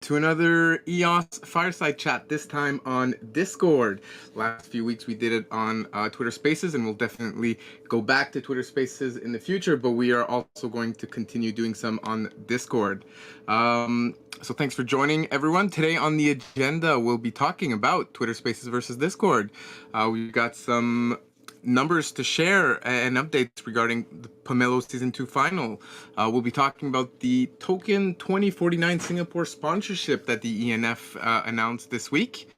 to another EOS Fireside chat, this time on Discord. Last few weeks we did it on Twitter Spaces, and we'll definitely go back to Twitter Spaces in the future, but we are also going to continue doing some on Discord. So thanks for joining, everyone. Today on the agenda, we'll be talking about Twitter Spaces versus Discord. We've got some numbers to share and updates regarding the Pomelo Season 2 final. We'll be talking about the Token 2049 Singapore sponsorship that the ENF announced this week.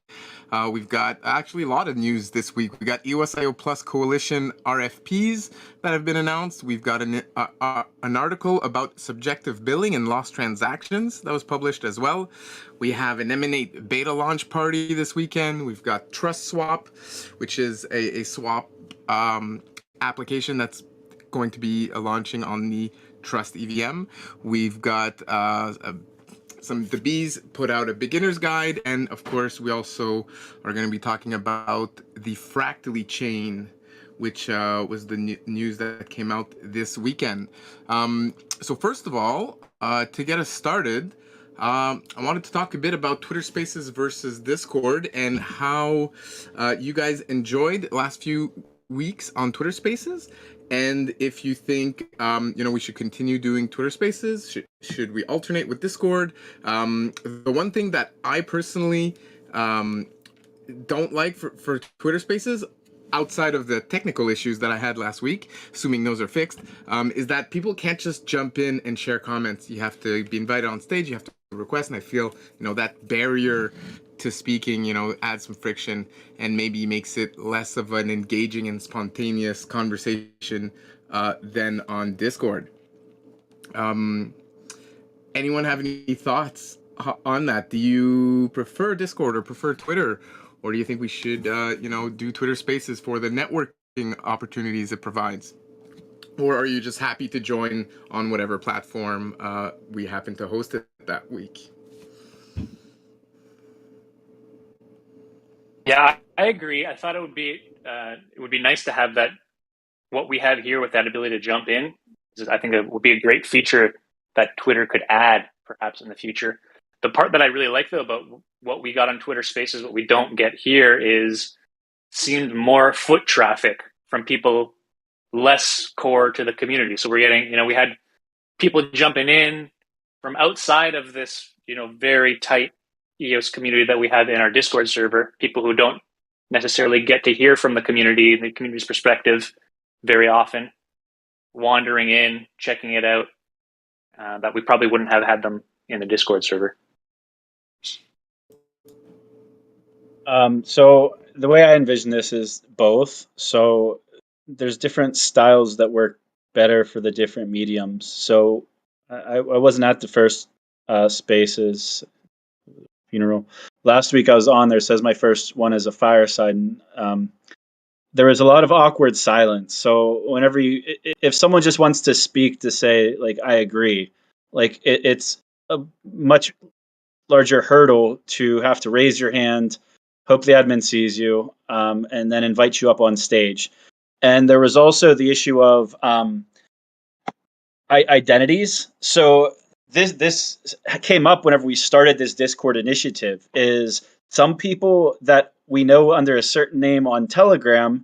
We've got actually a lot of news this week. We've got EOSIO Plus Coalition RFPs that have been announced. We've got an article about subjective billing and lost transactions that was published as well. We have an Emanate beta launch party this weekend. We've got Trust Swap, which is a swap application that's going to be launching on the Trust EVM. We've got the bees put out a beginner's guide, and of course we also are going to be talking about the Fractally Chain, which was the news that came out this weekend. So first of all, to get us started, I wanted to talk a bit about Twitter Spaces versus Discord and how you guys enjoyed the last few weeks on Twitter Spaces, and if you think we should continue doing Twitter Spaces, should we alternate with Discord? The one thing that I personally don't like for Twitter Spaces, outside of the technical issues that I had last week, assuming those are fixed, is that people can't just jump in and share comments. You have to be invited on stage, you have to request, and I feel that barrier to speaking adds some friction and maybe makes it less of an engaging and spontaneous conversation than on Discord. Anyone have any thoughts on that? Do you prefer Discord or prefer Twitter, or do you think we should do Twitter Spaces for the networking opportunities it provides? Or are you just happy to join on whatever platform we happen to host it that week? Yeah, I agree. I thought it would be nice to have that, what we have here with that ability to jump in. I think it would be a great feature that Twitter could add perhaps in the future. The part that I really like though about what we got on Twitter Spaces, what we don't get here, seemed more foot traffic from people less core to the community. So we're getting, we had people jumping in from outside of this, very tight EOS community that we have in our Discord server, people who don't necessarily get to hear from the community's perspective very often, wandering in, checking it out, that we probably wouldn't have had them in the Discord server. So the way I envision this is both. So there's different styles that work better for the different mediums. So I wasn't at the first Spaces funeral. Last week I was on there. It says my first one is a Fireside. And, there was a lot of awkward silence. So whenever if someone just wants to speak to say, like, I agree, like it's a much larger hurdle to have to raise your hand, hope the admin sees you, and then invite you up on stage. And there was also the issue of identities. So this came up whenever we started this Discord initiative, is some people that we know under a certain name on Telegram,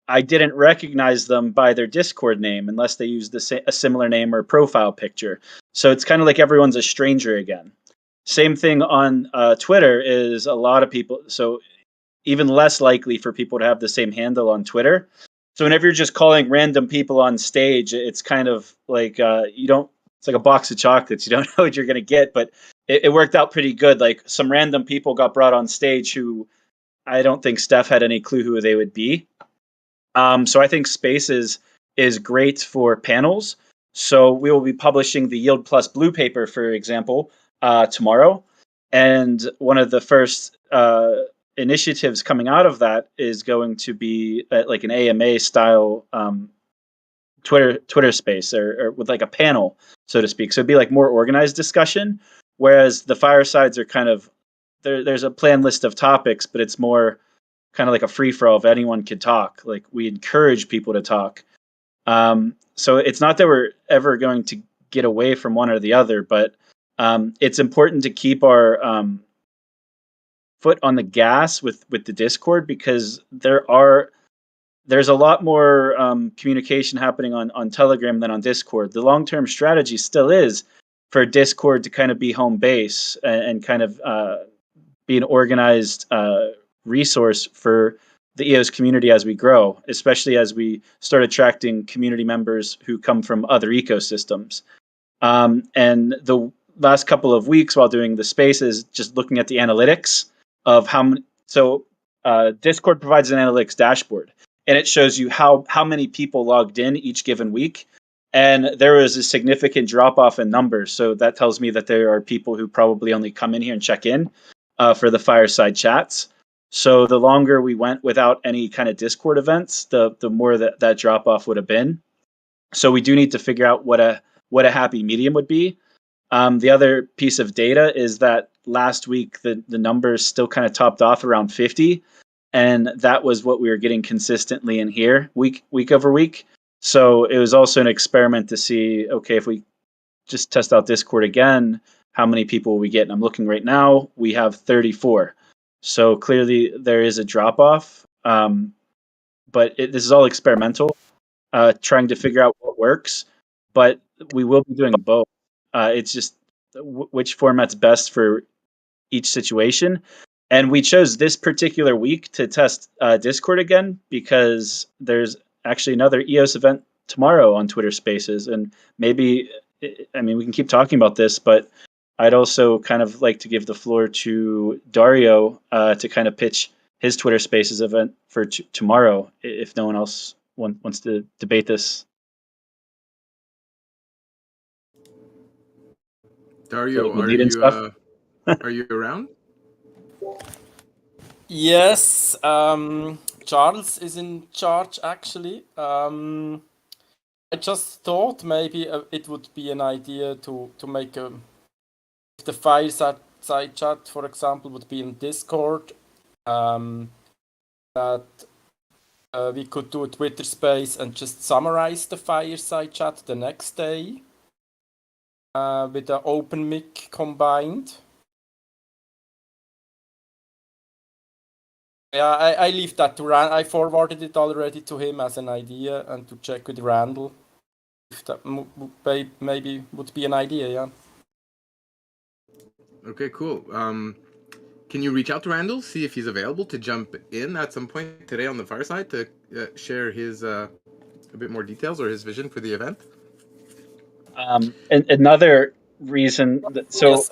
I didn't recognize them by their Discord name unless they used a similar name or profile picture. So it's kind of like everyone's a stranger again. Same thing on Twitter, is a lot of people, so even less likely for people to have the same handle on Twitter. So whenever you're just calling random people on stage, it's kind of like it's like a box of chocolates. You don't know what you're going to get, but it worked out pretty good. Like some random people got brought on stage who I don't think Steph had any clue who they would be. So I think Spaces is great for panels. So we will be publishing the Yield Plus Blue paper, for example, tomorrow. And one of the first initiatives coming out of that is going to be like an AMA style Twitter space, or with like a panel, so to speak. So it'd be like more organized discussion, whereas the Firesides are kind of, there's a planned list of topics, but it's more kind of like a free-for-all if anyone could talk. Like, we encourage people to talk. So it's not that we're ever going to get away from one or the other, but It's important to keep our foot on the gas with the Discord, because there's a lot more communication happening on Telegram than on Discord. The long-term strategy still is for Discord to kind of be home base and kind of be an organized resource for the EOS community as we grow, especially as we start attracting community members who come from other ecosystems. And the last couple of weeks while doing the spaces, just looking at the analytics of how many. So Discord provides an analytics dashboard, and it shows you how many people logged in each given week. And there was a significant drop off in numbers. So that tells me that there are people who probably only come in here and check in for the fireside chats. So the longer we went without any kind of Discord events, the more that drop off would have been. So we do need to figure out what a happy medium would be. The other piece of data is that last week the numbers still kind of topped off around 50, and that was what we were getting consistently in here week over week. So it was also an experiment to see, okay, if we just test out Discord again, how many people will we get? And I'm looking right now, we have 34. So clearly there is a drop off, but this is all experimental, trying to figure out what works. But we will be doing both. It's just which format's best for each situation. And we chose this particular week to test Discord again because there's actually another EOS event tomorrow on Twitter Spaces. And maybe, I mean, we can keep talking about this, but I'd also kind of like to give the floor to Dario to kind of pitch his Twitter Spaces event for tomorrow, if no one else wants to debate this. Dario, are you around? Yes, Charles is in charge actually. I just thought maybe it would be an idea to make if the fireside chat, for example, would be in Discord, that we could do a Twitter space and just summarize the fireside chat the next day with the open mic combined. Yeah, I leave that to Rand. I forwarded it already to him as an idea and to check with Randall if that maybe would be an idea, yeah. Okay, cool. Can you reach out to Randall, see if he's available to jump in at some point today on the Fireside to share his a bit more details or his vision for the event? And another reason that Yes,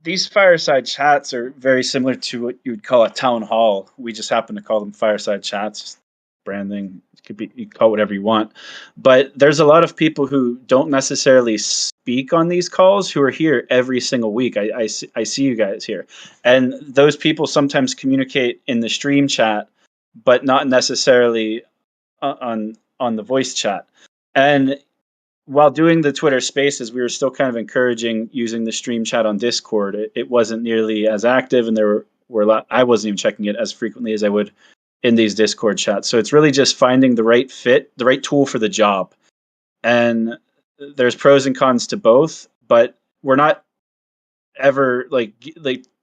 these fireside chats are very similar to what you would call a town hall. We just happen to call them fireside chats. Branding, it could be, you call it whatever you want. But there's a lot of people who don't necessarily speak on these calls who are here every single week. I see you guys here. And those people sometimes communicate in the stream chat, but not necessarily on the voice chat. And while doing the Twitter Spaces, we were still kind of encouraging using the stream chat on Discord. It wasn't nearly as active, and there were a lot. I wasn't even checking it as frequently as I would in these Discord chats. So it's really just finding the right fit, the right tool for the job. And there's pros and cons to both, but we're not ever like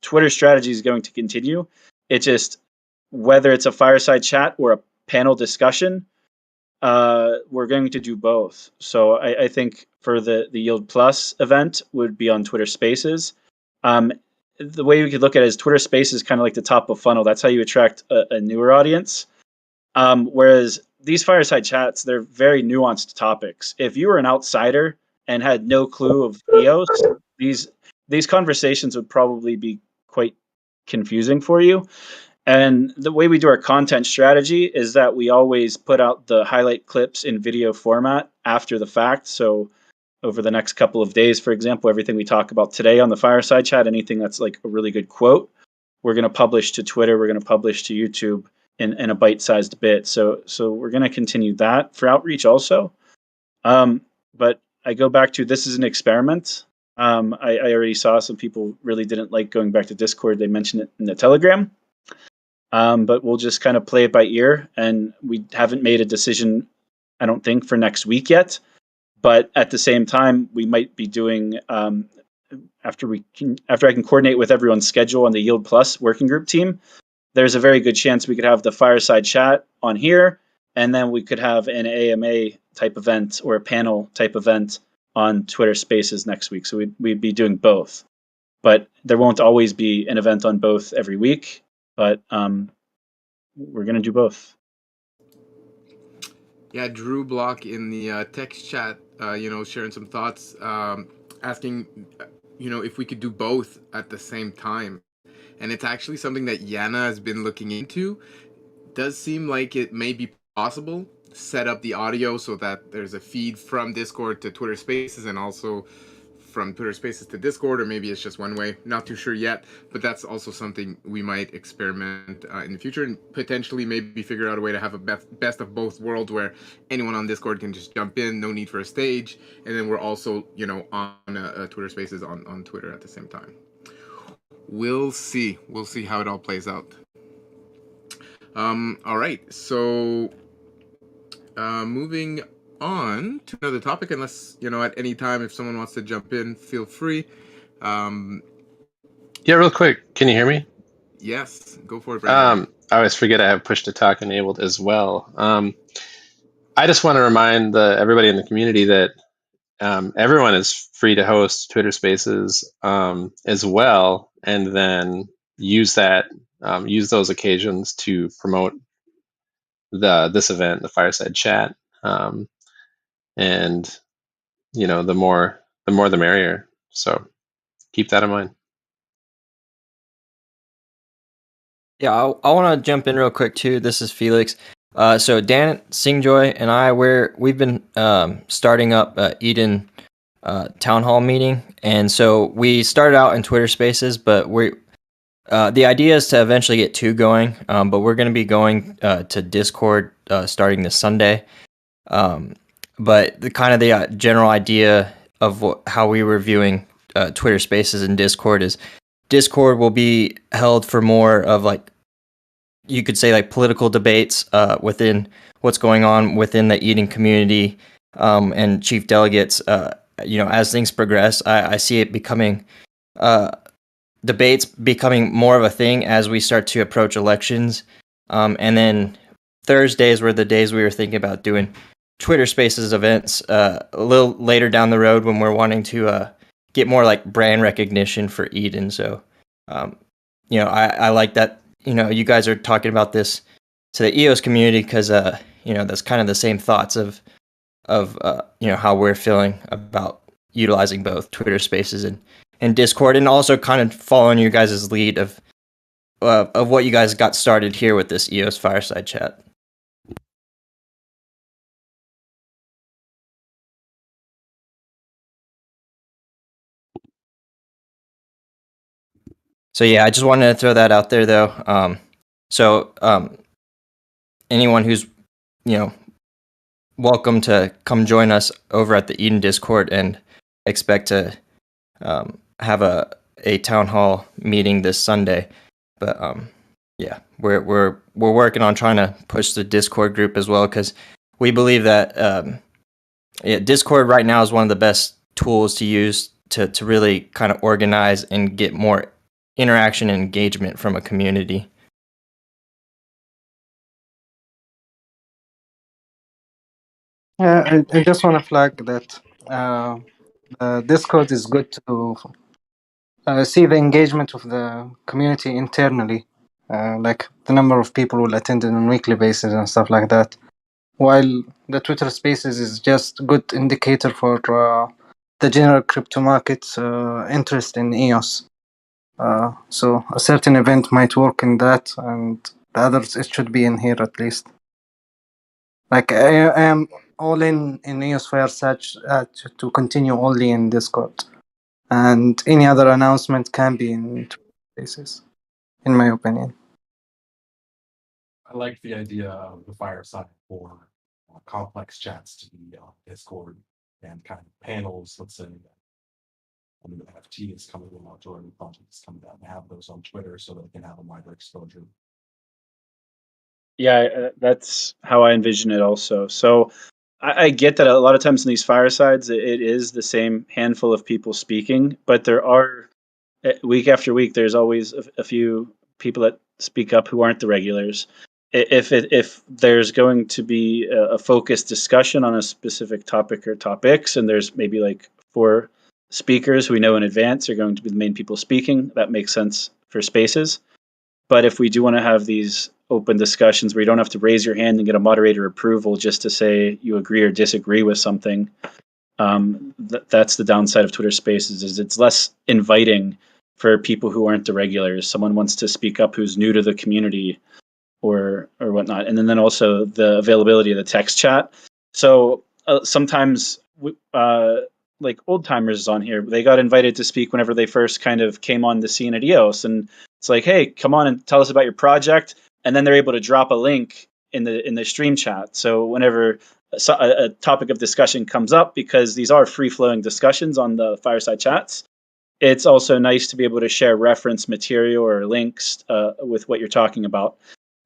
Twitter strategy is going to continue. It just, whether it's a fireside chat or a panel discussion, we're going to do both. So I think for the Yield Plus event would be on Twitter Spaces. The way we could look at it is Twitter Spaces is kind of like the top of funnel. That's how you attract a newer audience. Whereas these fireside chats, they're very nuanced topics. If you were an outsider and had no clue of EOS, these conversations would probably be quite confusing for you. And the way we do our content strategy is that we always put out the highlight clips in video format after the fact. So over the next couple of days, for example, everything we talk about today on the fireside chat, anything that's like a really good quote, we're going to publish to Twitter, we're going to publish to YouTube in a bite-sized bit. So we're going to continue that for outreach also. But I go back to, this is an experiment. I already saw some people really didn't like going back to Discord. They mentioned it in the Telegram. But we'll just kind of play it by ear, and we haven't made a decision, I don't think, for next week yet. But at the same time, we might be doing after I can coordinate with everyone's schedule on the Yield Plus working group team. There's a very good chance we could have the Fireside chat on here, and then we could have an AMA type event or a panel type event on Twitter Spaces next week. So we'd be doing both, but there won't always be an event on both every week. But we're gonna do both. Yeah, Drew Block in the text chat, sharing some thoughts, asking, if we could do both at the same time. And it's actually something that Yana has been looking into. Does seem like it may be possible. Set up the audio so that there's a feed from Discord to Twitter Spaces and also from Twitter Spaces to Discord, or maybe it's just one way. Not too sure yet, but that's also something we might experiment in the future and potentially maybe figure out a way to have a best of both worlds where anyone on Discord can just jump in, no need for a stage, and then we're also, on Twitter Spaces on Twitter at the same time. We'll see. We'll see how it all plays out. All right. So, moving on to another topic, unless, at any time, if someone wants to jump in, feel free. Yeah, real quick. Can you hear me? Yes. Go for it, Brandon. I always forget I have push to talk enabled as well. I just want to remind everybody in the community that everyone is free to host Twitter Spaces as well, and then use those occasions to promote this event, the Fireside Chat, and the more the merrier. So keep that in mind. Yeah, I want to jump in real quick too. This is Felix. So Dan Singjoy and I, we've been starting up Eden town hall meeting, and so we started out in Twitter Spaces, but the idea is to eventually get two going. But we're going to be going to Discord starting this Sunday. But the general idea of how we were viewing Twitter Spaces and Discord is Discord will be held for more of you could say political debates within what's going on within the Eden community and chief delegates. As things progress, I see it becoming debates becoming more of a thing as we start to approach elections. And then Thursdays were the days we were thinking about doing Twitter Spaces events a little later down the road when we're wanting to get more brand recognition for Eden. So, I like that, you guys are talking about this to the EOS community because, that's kind of the same thoughts of how we're feeling about utilizing both Twitter Spaces and Discord, and also kind of following your guys' lead of what you guys got started here with this EOS Fireside Chat. So yeah, I just wanted to throw that out there though. Anyone who's, welcome to come join us over at the Eden Discord and expect to have a town hall meeting this Sunday. But yeah, we're working on trying to push the Discord group as well, because we believe that Discord right now is one of the best tools to use to really kind of organize and get more interaction and engagement from a community. I just want to flag that Discord is good to see the engagement of the community internally, like the number of people who attend on a weekly basis and stuff like that. While the Twitter Spaces is just a good indicator for the general crypto market's interest in EOS. So a certain event might work in that, and the others, it should be in here at least. I am all in EOS Fireside to continue only in Discord, and any other announcement can be in places, in my opinion. I like the idea of the Fireside for complex chats to be on Discord and kind of panels. Let's say the NFT is coming out or the project is coming out, and have those on Twitter so they can have a wider exposure. Yeah, that's how I envision it also. So I get that a lot of times in these firesides, it is the same handful of people speaking, but there are week after week, there's always a few people that speak up who aren't the regulars. If there's going to be a focused discussion on a specific topic or topics, and there's maybe like 4 speakers who we know in advance are going to be the main people speaking, that makes sense for spaces. But if we do want to have these open discussions where you don't have to raise your hand and get a moderator approval just to say you agree or disagree with something, that's the downside of Twitter Spaces, is it's less inviting for people who aren't the regulars. Someone wants to speak up who's new to the community or whatnot. And then also the availability of the text chat. So sometimes like old timers on here, they got invited to speak whenever they first kind of came on the scene at EOS, and it's like, hey, come on and tell us about your project, and then they're able to drop a link in the stream chat. So whenever a topic of discussion comes up, because these are free flowing discussions on the fireside chats, it's also nice to be able to share reference material or links with what you're talking about.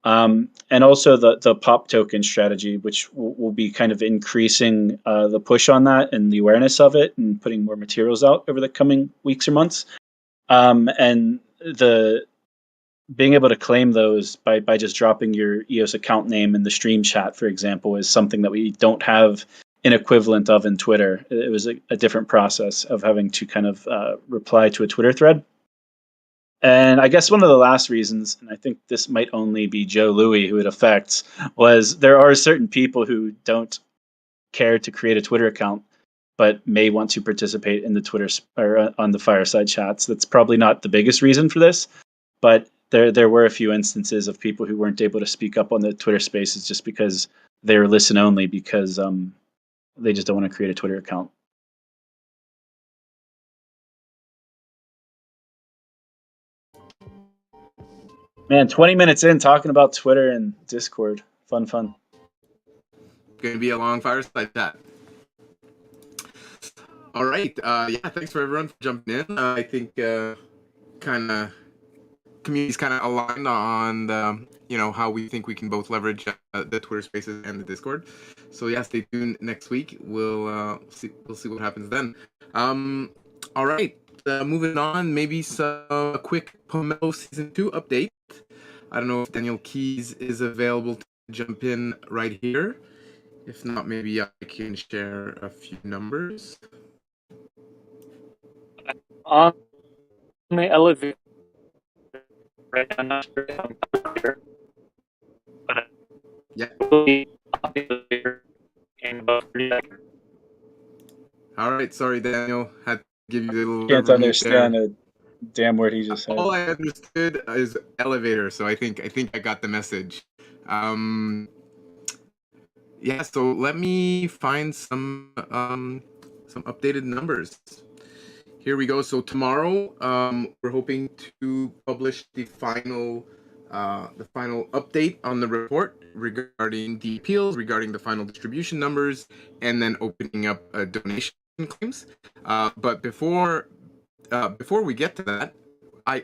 And also the pop token strategy, which will be kind of increasing the push on that and the awareness of it, and putting more materials out over the coming weeks or months. And the being able to claim those by just dropping your EOS account name in the stream chat, for example, is something that we don't have an equivalent of in Twitter. It was a different process of having to kind of reply to a Twitter thread. And I guess one of the last reasons, and I think this might only be Joe Louis who it affects, was there are certain people who don't care to create a Twitter account, but may want to participate in the Twitter or on the fireside chats. That's probably not the biggest reason for this, but there were a few instances of people who weren't able to speak up on the Twitter Spaces just because they're listen only, because they just don't want to create a Twitter account. Man, 20 minutes in talking about Twitter and Discord. Fun. Going to be a long fireside chat. All right. Yeah, thanks for everyone for jumping in. I think kind of community's kind of aligned on the, how we think we can both leverage the Twitter Spaces and the Discord. So yeah, stay tuned next week. We'll see what happens then. All right. Moving on, maybe a quick Pomelo Season 2 update. I don't know if Daniel Keys is available to jump in right here. If not, maybe I can share a few numbers. On the elevator, right now, I'm not sure if I'm here, but Yeah. it will be on the elevator in about 30 seconds. All right. Sorry, Daniel. Had to give you a little. Can't understand a damn word he just said. All I understood is elevator, so I think I got the message. Yeah, so let me find some updated numbers. Here we go. So tomorrow, we're hoping to publish the final update on the report regarding the appeals, regarding the final distribution numbers, and then opening up donation claims. But before we get to that,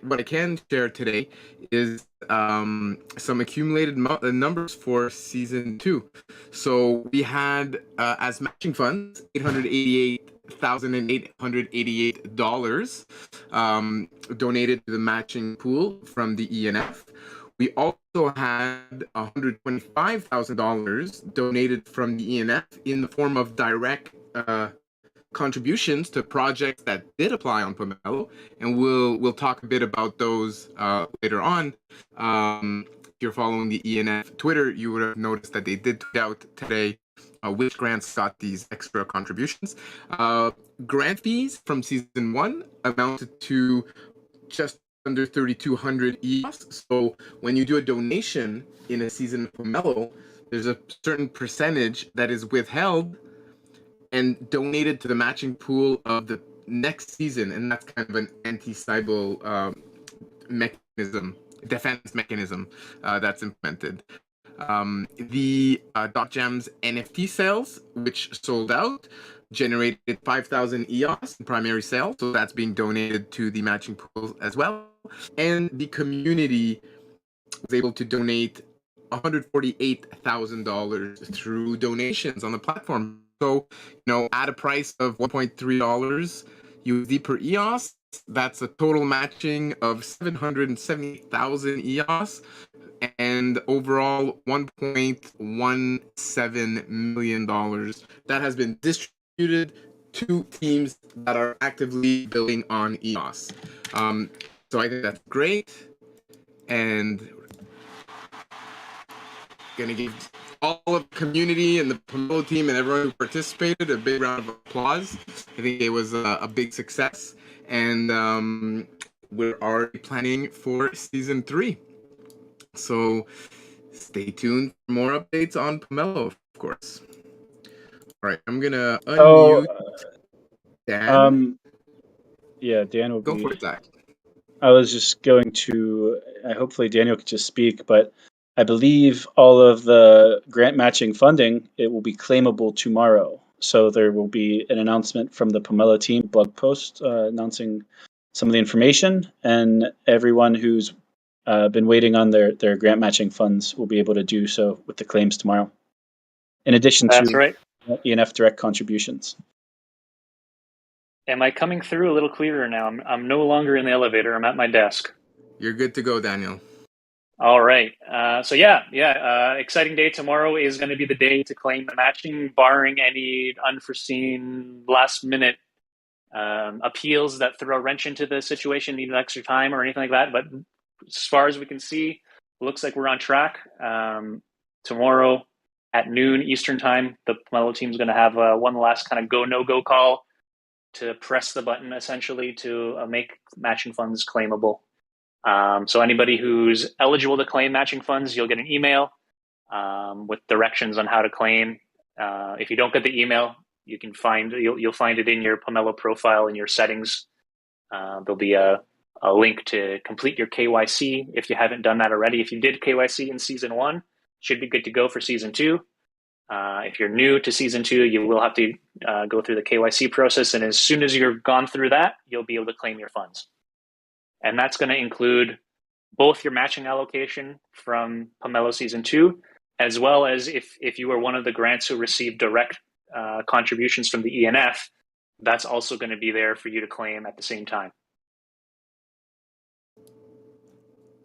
what I can share today is some accumulated numbers for season 2. So we had as matching funds $888,888 donated to the matching pool from the ENF. We also had $125,000 donated from the ENF in the form of direct contributions to projects that did apply on Pomelo, and we'll talk a bit about those later on. If you're following the ENF Twitter, you would have noticed that they did tweet out today which grants got these extra contributions. Grant fees from season 1 amounted to just under 3,200 EOS. So when you do a donation in a season of Pomelo, there's a certain percentage that is withheld and donated to the matching pool of the next season, and that's kind of an anti-Cybele defense mechanism that's implemented. The .gems NFT sales, which sold out, generated 5,000 EOS in primary sales, so that's being donated to the matching pool as well. And the community was able to donate $148,000 through donations on the platform. So, at a price of $1.3 USD per EOS, that's a total matching of 770,000 EOS and overall $1.17 million that has been distributed to teams that are actively building on EOS. So I think that's great, and gonna give all of the community and the Pomelo team and everyone who participated a big round of applause. I think it was a big success, and we're already planning for season 3. So stay tuned for more updates on Pomelo, of course. All right, I'm gonna unmute Dan. Yeah, Dan will Go be. for it, Zack. I was just going to. Hopefully, Daniel could just speak, but I believe all of the grant matching funding, it will be claimable tomorrow. So there will be an announcement from the Pomelo team blog post announcing some of the information, and everyone who's been waiting on their grant matching funds will be able to do so with the claims tomorrow. In addition That's to right. ENF direct contributions. Am I coming through a little clearer now? I'm no longer in the elevator. I'm at my desk. You're good to go, Daniel. All right. Exciting day. Tomorrow is going to be the day to claim the matching, barring any unforeseen last-minute appeals that throw a wrench into the situation, need an extra time or anything like that. But as far as we can see, looks like we're on track. Tomorrow at noon Eastern time, the Pomelo team is going to have one last kind of go, no-go call to press the button, essentially, to make matching funds claimable. So anybody who's eligible to claim matching funds, you'll get an email with directions on how to claim. If you don't get the email, you'll find it in your Pomelo profile in your settings. There'll be a link to complete your KYC if you haven't done that already. If you did KYC in season 1, should be good to go for season 2. If you're new to season 2, you will have to go through the KYC process, and as soon as you've gone through that, you'll be able to claim your funds. And that's going to include both your matching allocation from Pomelo Season 2, as well as if you were one of the grants who received direct contributions from the ENF, that's also going to be there for you to claim at the same time.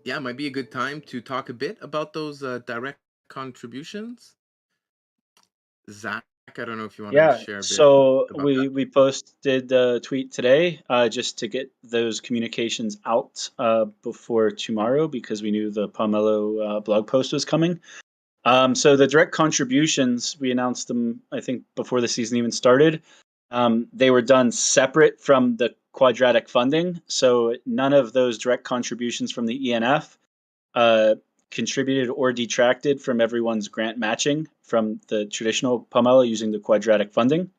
Yeah, it might be a good time to talk a bit about those direct contributions. Zack, I don't know if you want to share a bit. So about we posted the tweet today just to get those communications out before tomorrow because we knew the Pomelo blog post was coming. So the direct contributions, we announced them, I think, before the season even started. They were done separate from the quadratic funding. So none of those direct contributions from the ENF contributed or detracted from everyone's grant matching from the traditional Pomelo using the quadratic funding.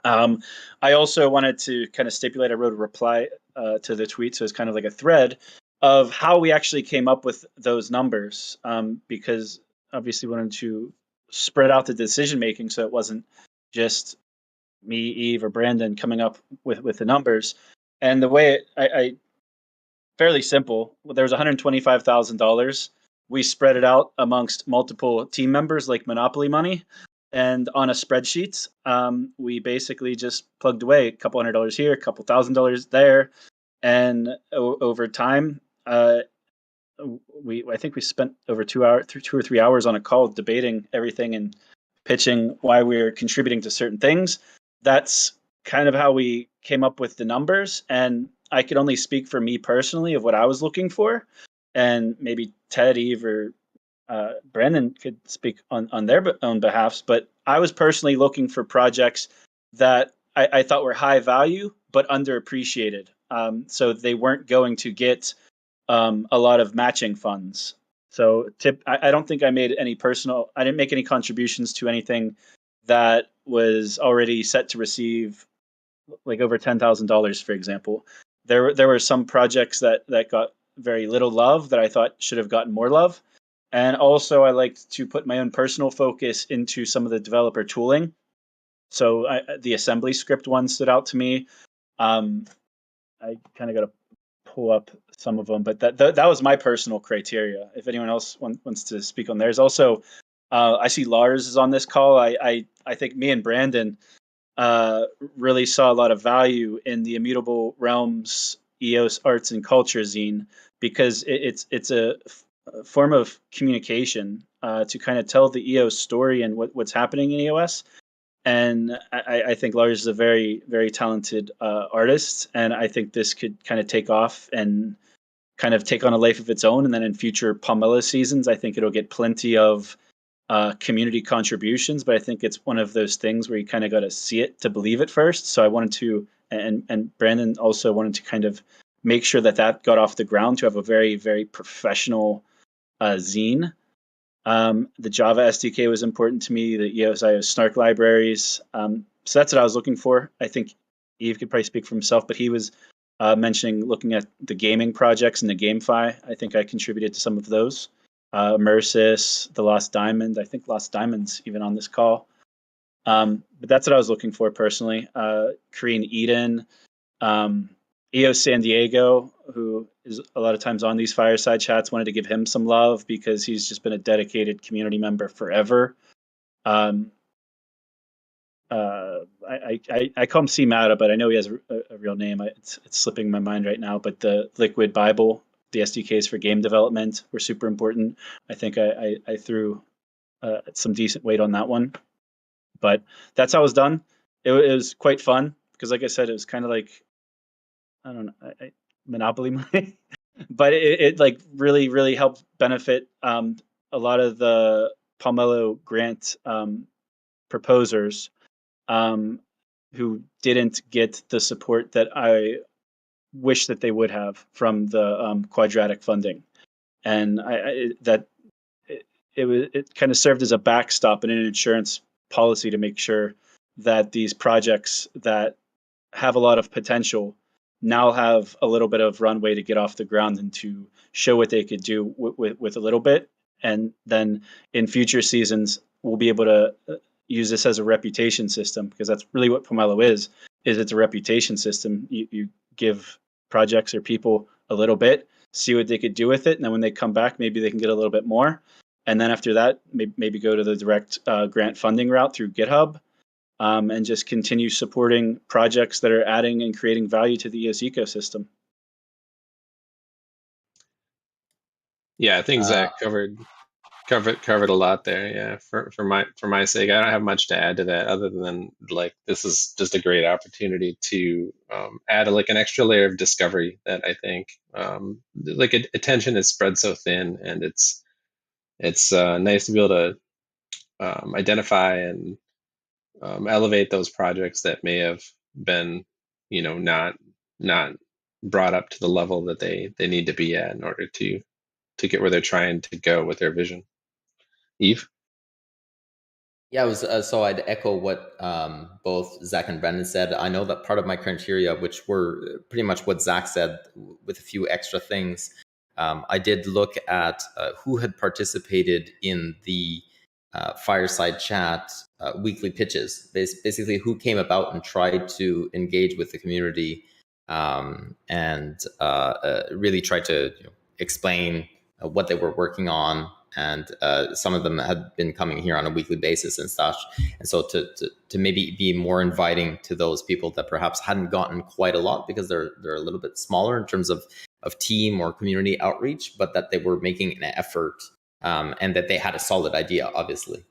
I also wanted to kind of stipulate, I wrote a reply to the tweet, so it's kind of like a thread of how we actually came up with those numbers, because obviously we wanted to spread out the decision making so it wasn't just me, Yves, or Brandon coming up with the numbers. And the way I fairly simple, there was $125,000. We spread it out amongst multiple team members like Monopoly money. And on a spreadsheet, we basically just plugged away a couple $100 here, a couple $1,000 there. And over time, I think we spent over 2 or 3 hours on a call debating everything and pitching why we're contributing to certain things. That's kind of how we came up with the numbers. And I could only speak for me personally of what I was looking for. And maybe Ted, Yves, or Brandon could speak on their own behalfs. But I was personally looking for projects that I thought were high value, but underappreciated. So they weren't going to get a lot of matching funds. So I don't think I didn't make any contributions to anything that was already set to receive like over $10,000, for example. There were some projects that got very little love that I thought should have gotten more love. And also I liked to put my own personal focus into some of the developer tooling. So the assembly script one stood out to me. I kind of got a pull up some of them, but that was my personal criteria. If anyone else wants to speak on theirs, also, I see Lars is on this call. I think me and Brandon really saw a lot of value in the Immutable Realms EOS Arts and Culture zine, because it's a form of communication to kind of tell the EOS story and what's happening in EOS. And I think Lars is a very, very talented artist, and I think this could kind of take off and kind of take on a life of its own. And then in future Pomelo seasons, I think it'll get plenty of community contributions. But I think it's one of those things where you kind of got to see it to believe it first. So I wanted to, and Brandon also wanted to kind of make sure that got off the ground, to have a very, very professional zine. The Java SDK was important to me, the EOSIO snark libraries. So that's what I was looking for. I think Yves could probably speak for himself, but he was mentioning looking at the gaming projects and the GameFi. I think I contributed to some of those. Immersis, the Lost Diamond. I think Lost Diamond's even on this call. But that's what I was looking for personally. Korean Eden, EOS San Diego, who is a lot of times on these fireside chats, wanted to give him some love because he's just been a dedicated community member forever. I call him C Mata, but I know he has a real name. It's slipping my mind right now. But the Liquid Bible, the SDKs for game development were super important. I think I threw some decent weight on that one. But that's how it was done. It was quite fun because, like I said, it was kind of like, I don't know, Monopoly money, but it like really, really helped benefit a lot of the Pomelo grant proposers who didn't get the support that I wish that they would have from the quadratic funding. And it kind of served as a backstop and an insurance policy to make sure that these projects that have a lot of potential now have a little bit of runway to get off the ground and to show what they could do with a little bit. And then in future seasons, we'll be able to use this as a reputation system, because that's really what Pomelo is it's a reputation system. You give projects or people a little bit, see what they could do with it. And then when they come back, maybe they can get a little bit more. And then after that, maybe go to the direct grant funding route through GitHub. And just continue supporting projects that are adding and creating value to the EOS ecosystem. Yeah, I think Zack covered a lot there. Yeah, for my sake, I don't have much to add to that other than like this is just a great opportunity to add like an extra layer of discovery that I think like attention is spread so thin, and it's nice to be able to identify and elevate those projects that may have been, not brought up to the level that they need to be at in order to get where they're trying to go with their vision. Yves? Yeah, it was so I'd echo what both Zack and Brandon said. I know that part of my criteria, which were pretty much what Zack said with a few extra things, I did look at who had participated in the Fireside Chat weekly pitches. Basically, who came about and tried to engage with the community and really tried to explain what they were working on. And some of them had been coming here on a weekly basis and such. And so to maybe be more inviting to those people that perhaps hadn't gotten quite a lot because they're a little bit smaller in terms of team or community outreach, but that they were making an effort and that they had a solid idea, obviously.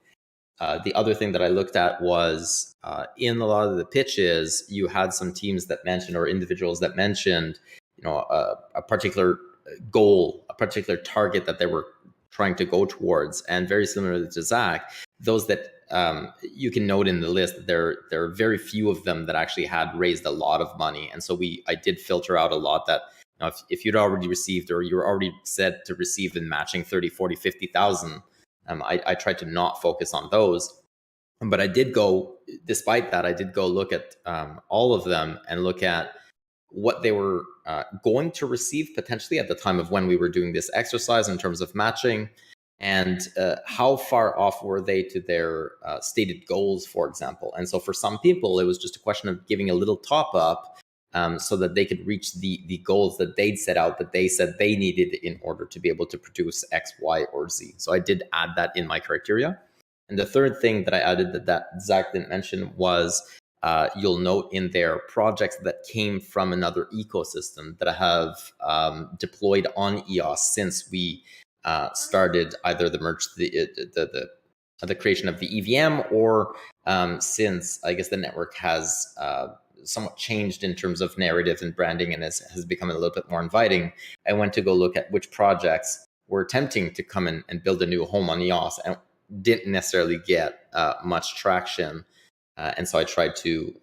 The other thing that I looked at was in a lot of the pitches, you had some teams that mentioned, or individuals that mentioned, a particular goal, a particular target that they were trying to go towards. And very similar to Zack, those that you can note in the list, there are very few of them that actually had raised a lot of money. And so I did filter out a lot that, if you'd already received, or you were already said to receive in matching 30, 40, 50,000, I tried to not focus on those. But I did go, despite that, I did go look at all of them and look at what they were going to receive potentially at the time of when we were doing this exercise in terms of matching, and how far off were they to their stated goals, for example. And so for some people, it was just a question of giving a little top up so that they could reach the goals that they'd set out that they said they needed in order to be able to produce X, Y, or Z. So I did add that in my criteria. And the third thing that I added that Zack didn't mention was you'll note in there projects that came from another ecosystem that I have deployed on EOS since we started either the merge, the creation of the EVM, or since I guess the network has somewhat changed in terms of narrative and branding and has become a little bit more inviting. I went to go look at which projects were attempting to come in and build a new home on EOS and didn't necessarily get much traction. And so I tried to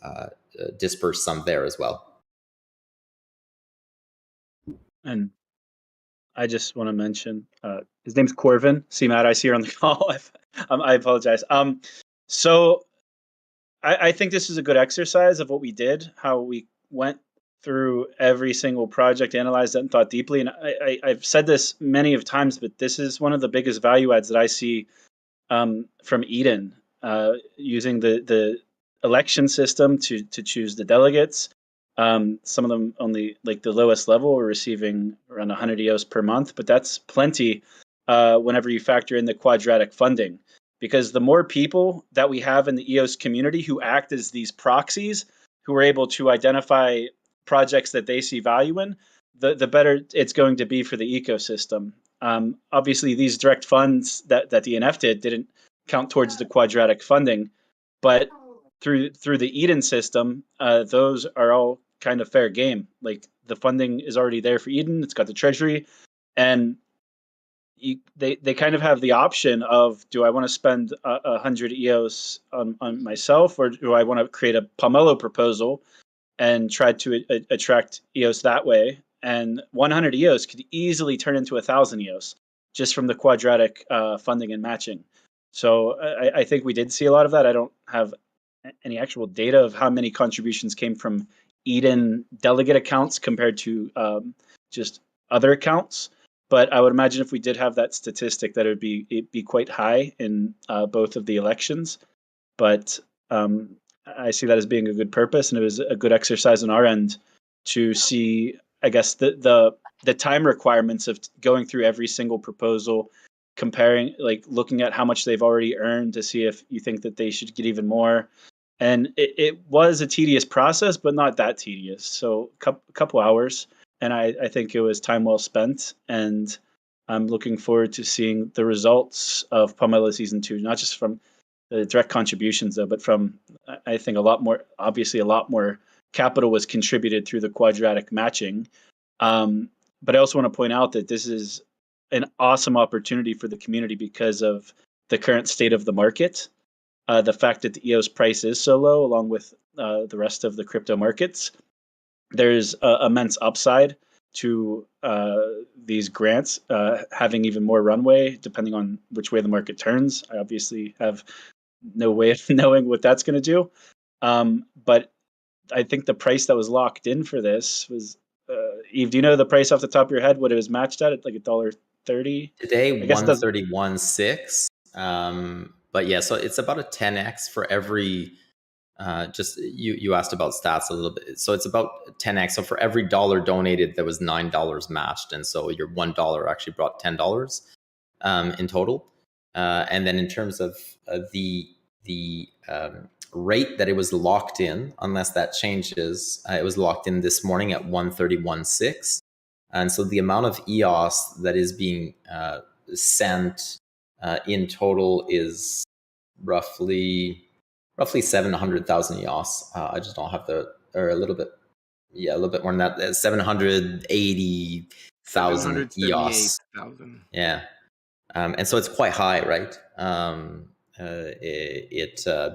disperse some there as well. And I just want to mention his name's Corvin. See, Matt, I see her on the call. I apologize. So I think this is a good exercise of what we did, how we went through every single project, analyzed it, and thought deeply. And I've said this many of times, but this is one of the biggest value adds that I see from Eden, using the election system to choose the delegates. Some of them only, like the lowest level, are receiving around 100 EOS per month, but that's plenty whenever you factor in the quadratic funding. Because the more people that we have in the EOS community who act as these proxies, who are able to identify projects that they see value in, the better it's going to be for the ecosystem. Obviously, these direct funds that the DNF didn't count towards the quadratic funding, but through the Eden system, those are all kind of fair game. Like the funding is already there for Eden; it's got the treasury, and they kind of have the option of, do I want to spend 100 EOS on myself, or do I want to create a Pomelo proposal and try to attract EOS that way? And 100 EOS could easily turn into 1,000 EOS just from the quadratic funding and matching. So I think we did see a lot of that. I don't have any actual data of how many contributions came from Eden delegate accounts compared to just other accounts. But I would imagine if we did have that statistic, that it'd be quite high in both of the elections. But I see that as being a good purpose, and it was a good exercise on our end to see, I guess, the time requirements of going through every single proposal, comparing, like looking at how much they've already earned to see if you think that they should get even more. And it was a tedious process, but not that tedious. So a couple hours. And I think it was time well spent, and I'm looking forward to seeing the results of Pomelo Season 2, not just from the direct contributions, though, but from, I think, a lot more capital was contributed through the quadratic matching. But I also want to point out that this is an awesome opportunity for the community because of the current state of the market. The fact that the EOS price is so low, along with the rest of the crypto markets, there's immense upside to these grants having even more runway, depending on which way the market turns. I obviously have no way of knowing what that's going to do. But I think the price that was locked in for this was, Yves, do you know the price off the top of your head, what it was matched at like $1.30? Today, 131.6. But yeah, so it's about a 10x for every, just you asked about stats a little bit. So it's about 10x. So for every dollar donated, there was $9 matched. And so your $1 actually brought $10 in total. And then in terms of the rate that it was locked in, unless that changes, it was locked in this morning at 131.6. And so the amount of EOS that is being sent in total is roughly 700,000 EOS. I just don't have or a little bit more than that. 780,000 EOS. Yeah. And so it's quite high, right?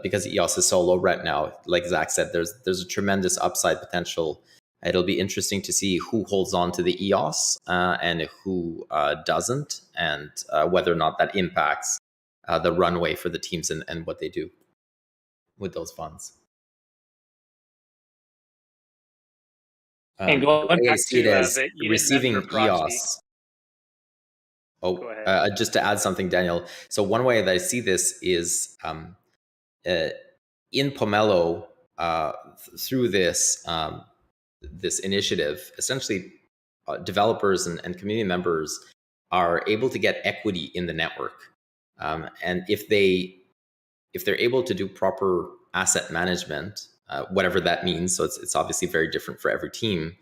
Because EOS is so low right now, like Zack said, there's a tremendous upside potential. It'll be interesting to see who holds on to the EOS and who doesn't, and whether or not that impacts the runway for the teams and what they do with those funds. And going back I see to it as the Eden receiving Network proxy. EOS. Just to add something, Daniel. So one way that I see this is in Pomelo, through this this initiative, essentially developers and community members are able to get equity in the network. And if they're able to do proper asset management, whatever that means, so it's obviously very different for every team,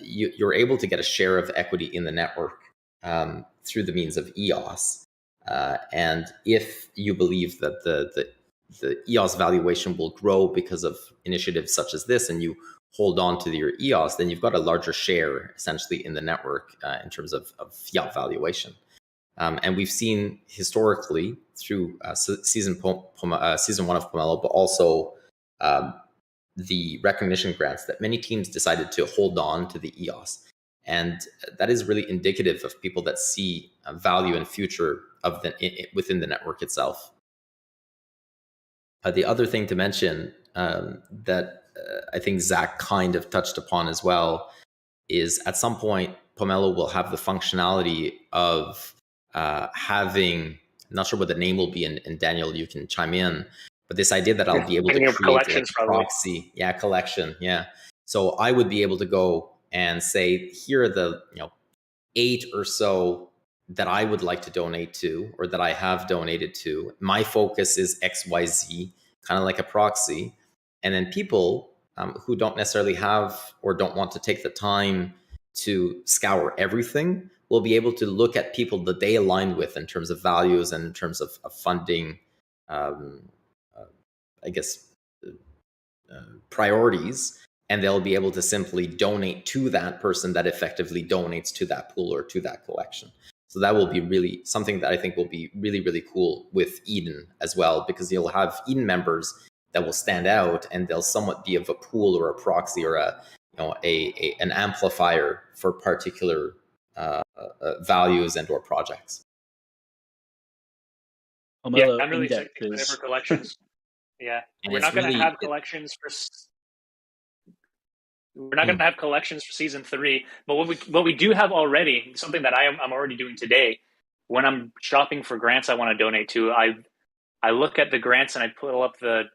you're able to get a share of equity in the network through the means of EOS. And if you believe that the EOS valuation will grow because of initiatives such as this, and you hold on to your EOS, then you've got a larger share essentially in the network in terms of fiat valuation. And we've seen historically through season 1 of Pomelo, but also the recognition grants, that many teams decided to hold on to the EOS. And that is really indicative of people that see value and future of within the network itself. The other thing to mention that I think Zack kind of touched upon as well is at some point, Pomelo will have the functionality of having, I'm not sure what the name will be, and Daniel, you can chime in, but this idea that I'll be able to create like a proxy, collection, So I would be able to go and say, here are the 8 or so that I would like to donate to, or that I have donated to. My focus is XYZ, kind of like a proxy. And then people who don't necessarily have or don't want to take the time to scour everything will be able to look at people that they align with in terms of values and in terms of funding, priorities. And they'll be able to simply donate to that person that effectively donates to that pool or to that collection. So that will be really something that I think will be really, really cool with Eden as well, because you'll have Eden members that will stand out, and they'll somewhat be of a pool or a proxy or an amplifier for particular values and or projects. Pomelo I'm really in-depth excited for collections. We're not going to have collections for. We're not going to have collections for season 3, but what we do have already, something that I'm already doing today, when I'm shopping for grants I want to donate to, I look at the grants and I pull up the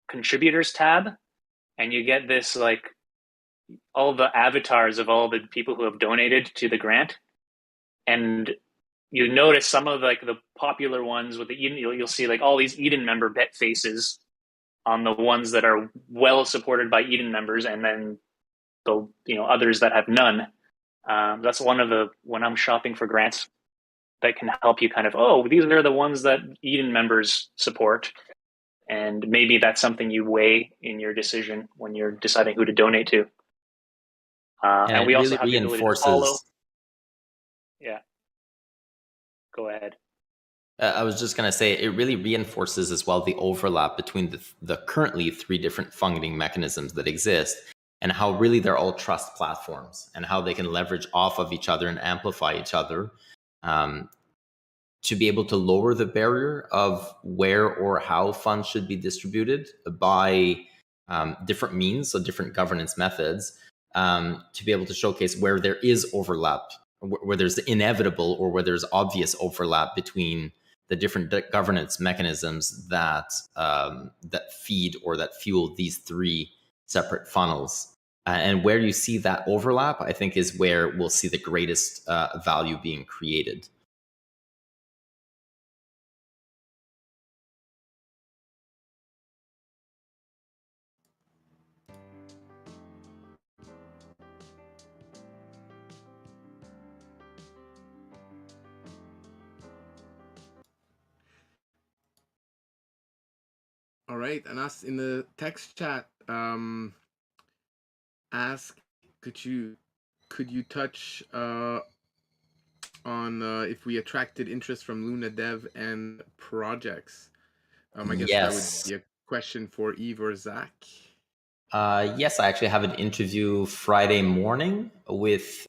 contributors tab, and you get this like all the avatars of all the people who have donated to the grant, and you notice some of like the popular ones with the Eden. You'll see like all these Eden member bet faces on the ones that are well supported by Eden members, and then the others that have none. That's one of the, when I'm shopping for grants, that can help you kind of, these are the ones that Eden members support, and maybe that's something you weigh in your decision when you're deciding who to donate to. And we also have the ability to follow. Go ahead. I was just going to say, it really reinforces as well the overlap between the currently 3 different funding mechanisms that exist, and how really they're all trust platforms, and how they can leverage off of each other and amplify each other to be able to lower the barrier of where or how funds should be distributed by different means, so different governance methods, to be able to showcase where there is overlap, where there's inevitable or where there's obvious overlap between the different governance mechanisms that that feed or that fuel these 3 separate funnels. And where you see that overlap, I think, is where we'll see the greatest value being created. All right, and us in the text chat ask, could you touch on if we attracted interest from Luna Dev and projects? I guess that would be a question for Yves or Zack. Yes, I actually have an interview Friday morning with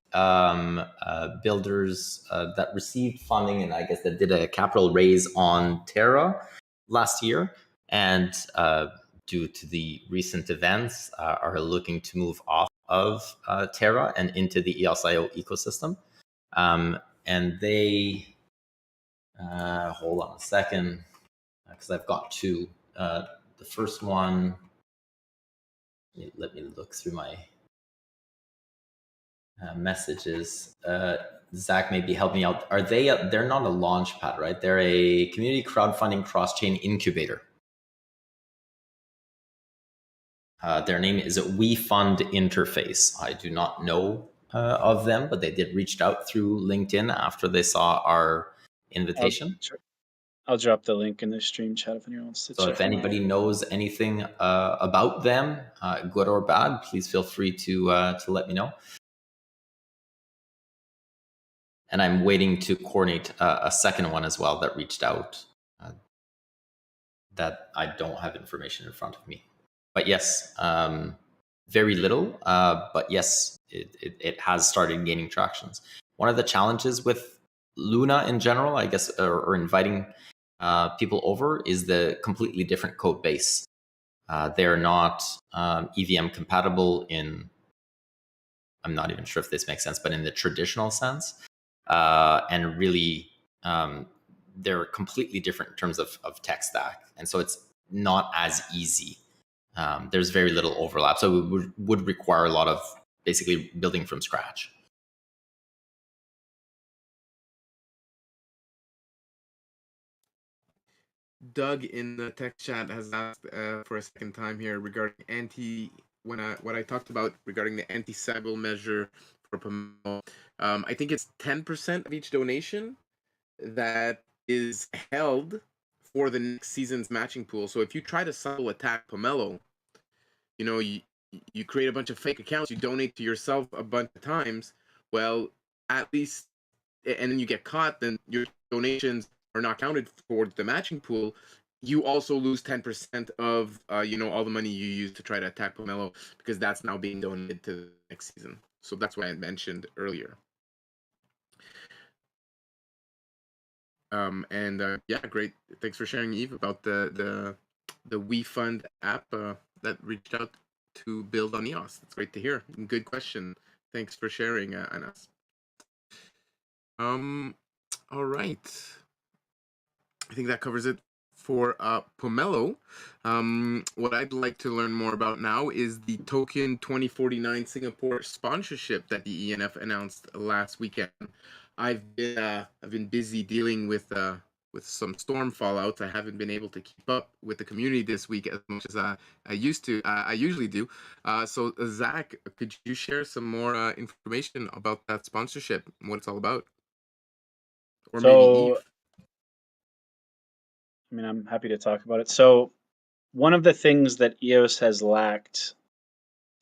builders that received funding, and I guess that did a capital raise on Terra last year, and due to the recent events, are looking to move off of Terra and into the EOSIO ecosystem. And they, hold on a second, because I've got 2. The first one, let me look through my messages. Zack, maybe help me out. Are they? They're not a launch pad, right? They're a community crowdfunding cross-chain incubator. Their name is WeFund Interface. I do not know of them, but they did reach out through LinkedIn after they saw our invitation. I'll drop the link in the stream chat if anyone wants to So check if anybody knows anything about them, good or bad, please feel free to let me know. And I'm waiting to coordinate a second one as well that reached out that I don't have information in front of me. But yes, very little, but yes, it has started gaining tractions. One of the challenges with Luna in general, I guess, or inviting people over is the completely different code base. They're not EVM compatible in, I'm not even sure if this makes sense, but in the traditional sense. And really, they're completely different in terms of tech stack. And so it's not as easy. There's very little overlap. So it would require a lot of basically building from scratch. Doug in the tech chat has asked for a second time here regarding what I talked about regarding the anti-SAGL measure for Pomelo. I think it's 10% of each donation that is held for the next season's matching pool. So if you try to SAGL attack Pomelo, you create a bunch of fake accounts, you donate to yourself a bunch of times, well, at least, and then you get caught, then your donations are not counted for the matching pool. You also lose 10% of all the money you use to try to attack Pomelo, because that's now being donated to the next season. So that's what I mentioned earlier. Yeah, great. Thanks for sharing, Yves, about the WeFund app that reached out to build on EOS. That's great to hear. Good question. Thanks for sharing, Anas. All right. I think that covers it for Pomelo. What I'd like to learn more about now is the Token 2049 Singapore sponsorship that the ENF announced last weekend. I've been busy dealing with some storm fallouts. I haven't been able to keep up with the community this week as much as I usually do. So Zack, could you share some more information about that sponsorship and what it's all about? Or maybe Yves. I mean, I'm happy to talk about it. So one of the things that EOS has lacked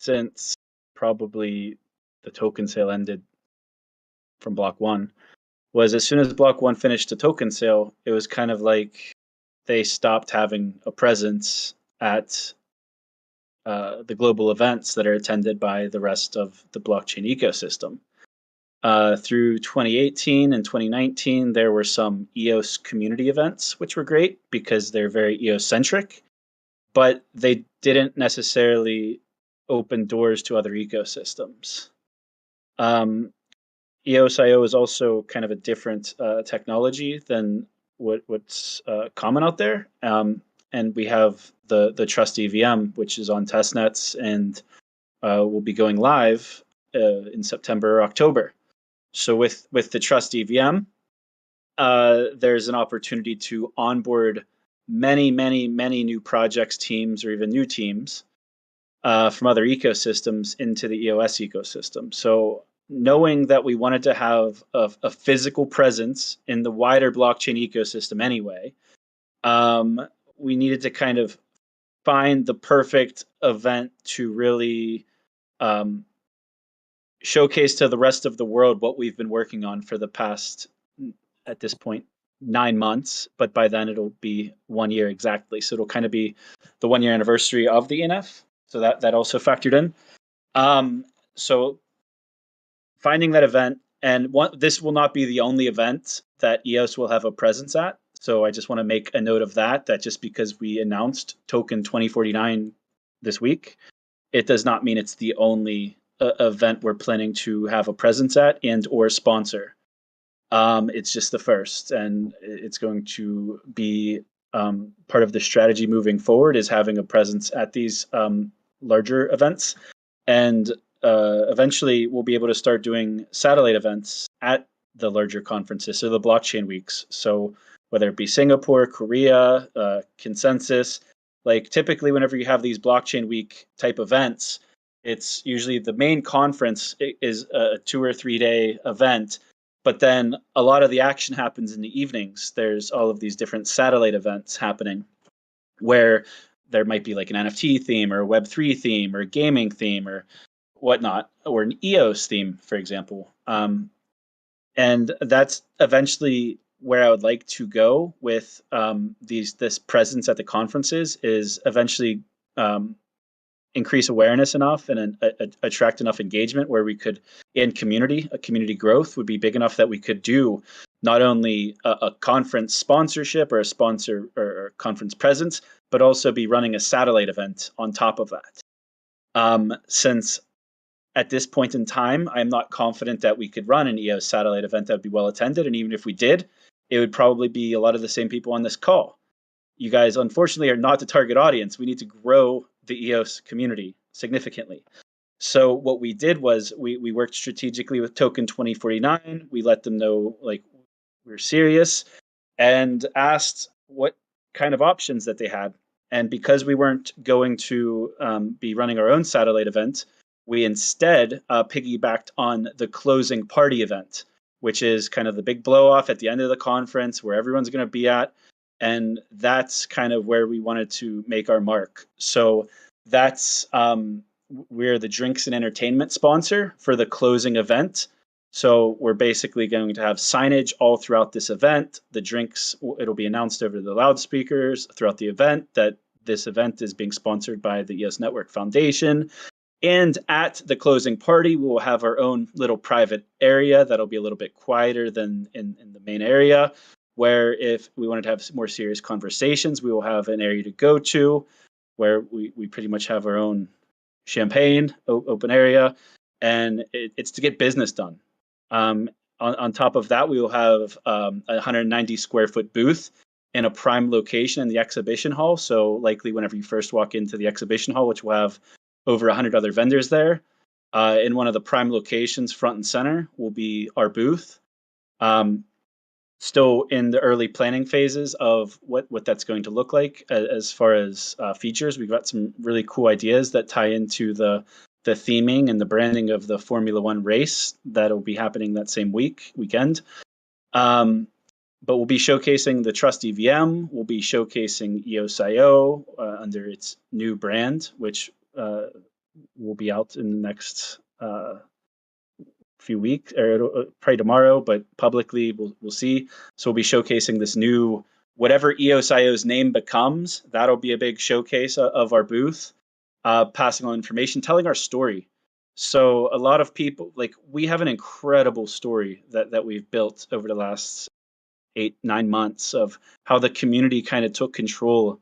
since probably the token sale ended from block 1 was, as soon as block 1 finished the token sale, it was kind of like they stopped having a presence at the global events that are attended by the rest of the blockchain ecosystem. Through 2018 and 2019, there were some EOS community events, which were great because they're very EOS-centric, but they didn't necessarily open doors to other ecosystems. EOSIO is also kind of a different technology than what's common out there. And we have the Trust EVM, which is on testnets and will be going live in September or October. So with the Trust EVM, there's an opportunity to onboard many new projects, teams, or even new teams from other ecosystems into the EOS ecosystem. So knowing that we wanted to have a physical presence in the wider blockchain ecosystem anyway, we needed to kind of find the perfect event to really showcase to the rest of the world what we've been working on for the past, at this point, 9 months, but by then it'll be 1 year exactly. So it'll kind of be the 1 year anniversary of the ENF. So that also factored in. So finding that event, and this will not be the only event that EOS will have a presence at. So I just want to make a note of that just because we announced Token 2049 this week, it does not mean it's the only event we're planning to have a presence at and or sponsor. It's just the first, and it's going to be part of the strategy moving forward is having a presence at these larger events. And eventually we'll be able to start doing satellite events at the larger conferences, so the blockchain weeks. So whether it be Singapore, Korea, Consensus, like typically whenever you have these blockchain week type events, it's usually the main conference is a 2 or 3 day event, but then a lot of the action happens in the evenings. There's all of these different satellite events happening where there might be like an NFT theme or a Web3 theme or a gaming theme or whatnot, or an EOS theme, for example. And that's eventually where I would like to go with this presence at the conferences, is eventually increase awareness enough and attract enough engagement where we could, in community growth would be big enough that we could do not only a conference sponsorship or a sponsor or conference presence, but also be running a satellite event on top of that. Since at this point in time, I'm not confident that we could run an EOS satellite event that would be well attended. And even if we did, it would probably be a lot of the same people on this call. You guys, unfortunately, are not the target audience. We need to grow the EOS community significantly. So what we did was we worked strategically with Token 2049. We let them know like we're serious and asked what kind of options that they had. And because we weren't going to be running our own satellite event, we instead piggybacked on the closing party event, which is kind of the big blow off at the end of the conference where everyone's going to be at. And that's kind of where we wanted to make our mark. So that's we're the drinks and entertainment sponsor for the closing event. So we're basically going to have signage all throughout this event. The drinks, it'll be announced over the loudspeakers throughout the event that this event is being sponsored by the EOS Network Foundation. And at the closing party, we will have our own little private area that'll be a little bit quieter than in the main area, where if we wanted to have more serious conversations, we will have an area to go to where we pretty much have our own champagne open area, and it's to get business done. On top of that, we will have a 190 square foot booth in a prime location in the exhibition hall. So likely whenever you first walk into the exhibition hall, which will have over 100 other vendors there, in one of the prime locations, front and center, will be our booth. Still in the early planning phases of what that's going to look like as far as features. We've got some really cool ideas that tie into the theming and the branding of the Formula One race that'll be happening that same weekend. But we'll be showcasing the Trust EVM. We'll be showcasing EOSIO under its new brand, which will be out in the next few weeks, or probably tomorrow, but publicly we'll see. So we'll be showcasing this new, whatever EOSIO's name becomes, that'll be a big showcase of our booth, passing on information, telling our story. So a lot of people, like, we have an incredible story that we've built over the last 8-9 months of how the community kind of took control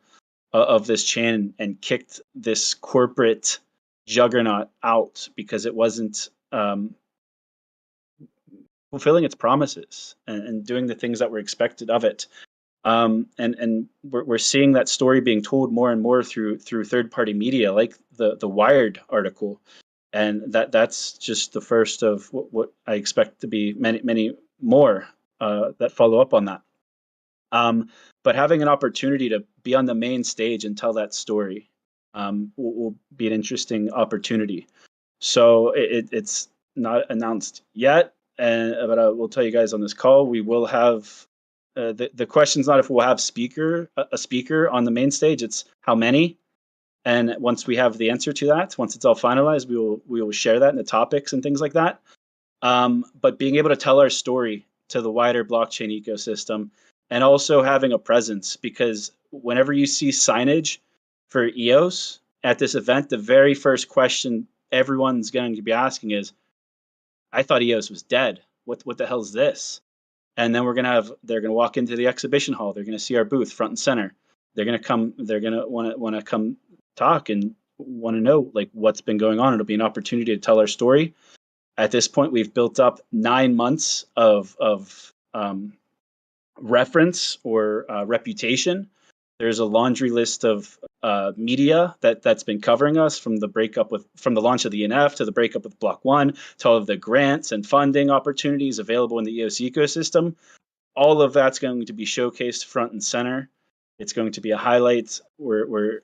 of this chain and kicked this corporate juggernaut out because it wasn't fulfilling its promises and doing the things that were expected of it. And we're seeing that story being told more and more through third-party media, like the Wired article, and that's just the first of what I expect to be many more that follow up on that. But having an opportunity to be on the main stage and tell that story will be an interesting opportunity. So it's not announced yet, but I will tell you guys on this call, we will have the question's not if we'll have a speaker on the main stage, it's how many. And once we have the answer to that, once it's all finalized, we will share that in the topics and things like that. But being able to tell our story to the wider blockchain ecosystem, and also having a presence, because whenever you see signage for EOS at this event, the very first question everyone's going to be asking is, I thought EOS was dead. What the hell is this? And then they're going to walk into the exhibition hall. They're going to see our booth front and center. They're going to want to come talk and want to know like what's been going on. It'll be an opportunity to tell our story. At this point, we've built up 9 months of reference or reputation There's a laundry list of media that's been covering us from the launch of the ENF to the breakup with Block One to all of the grants and funding opportunities available in the EOS ecosystem. All of that's going to be showcased front and center. It's going to be a highlight. We're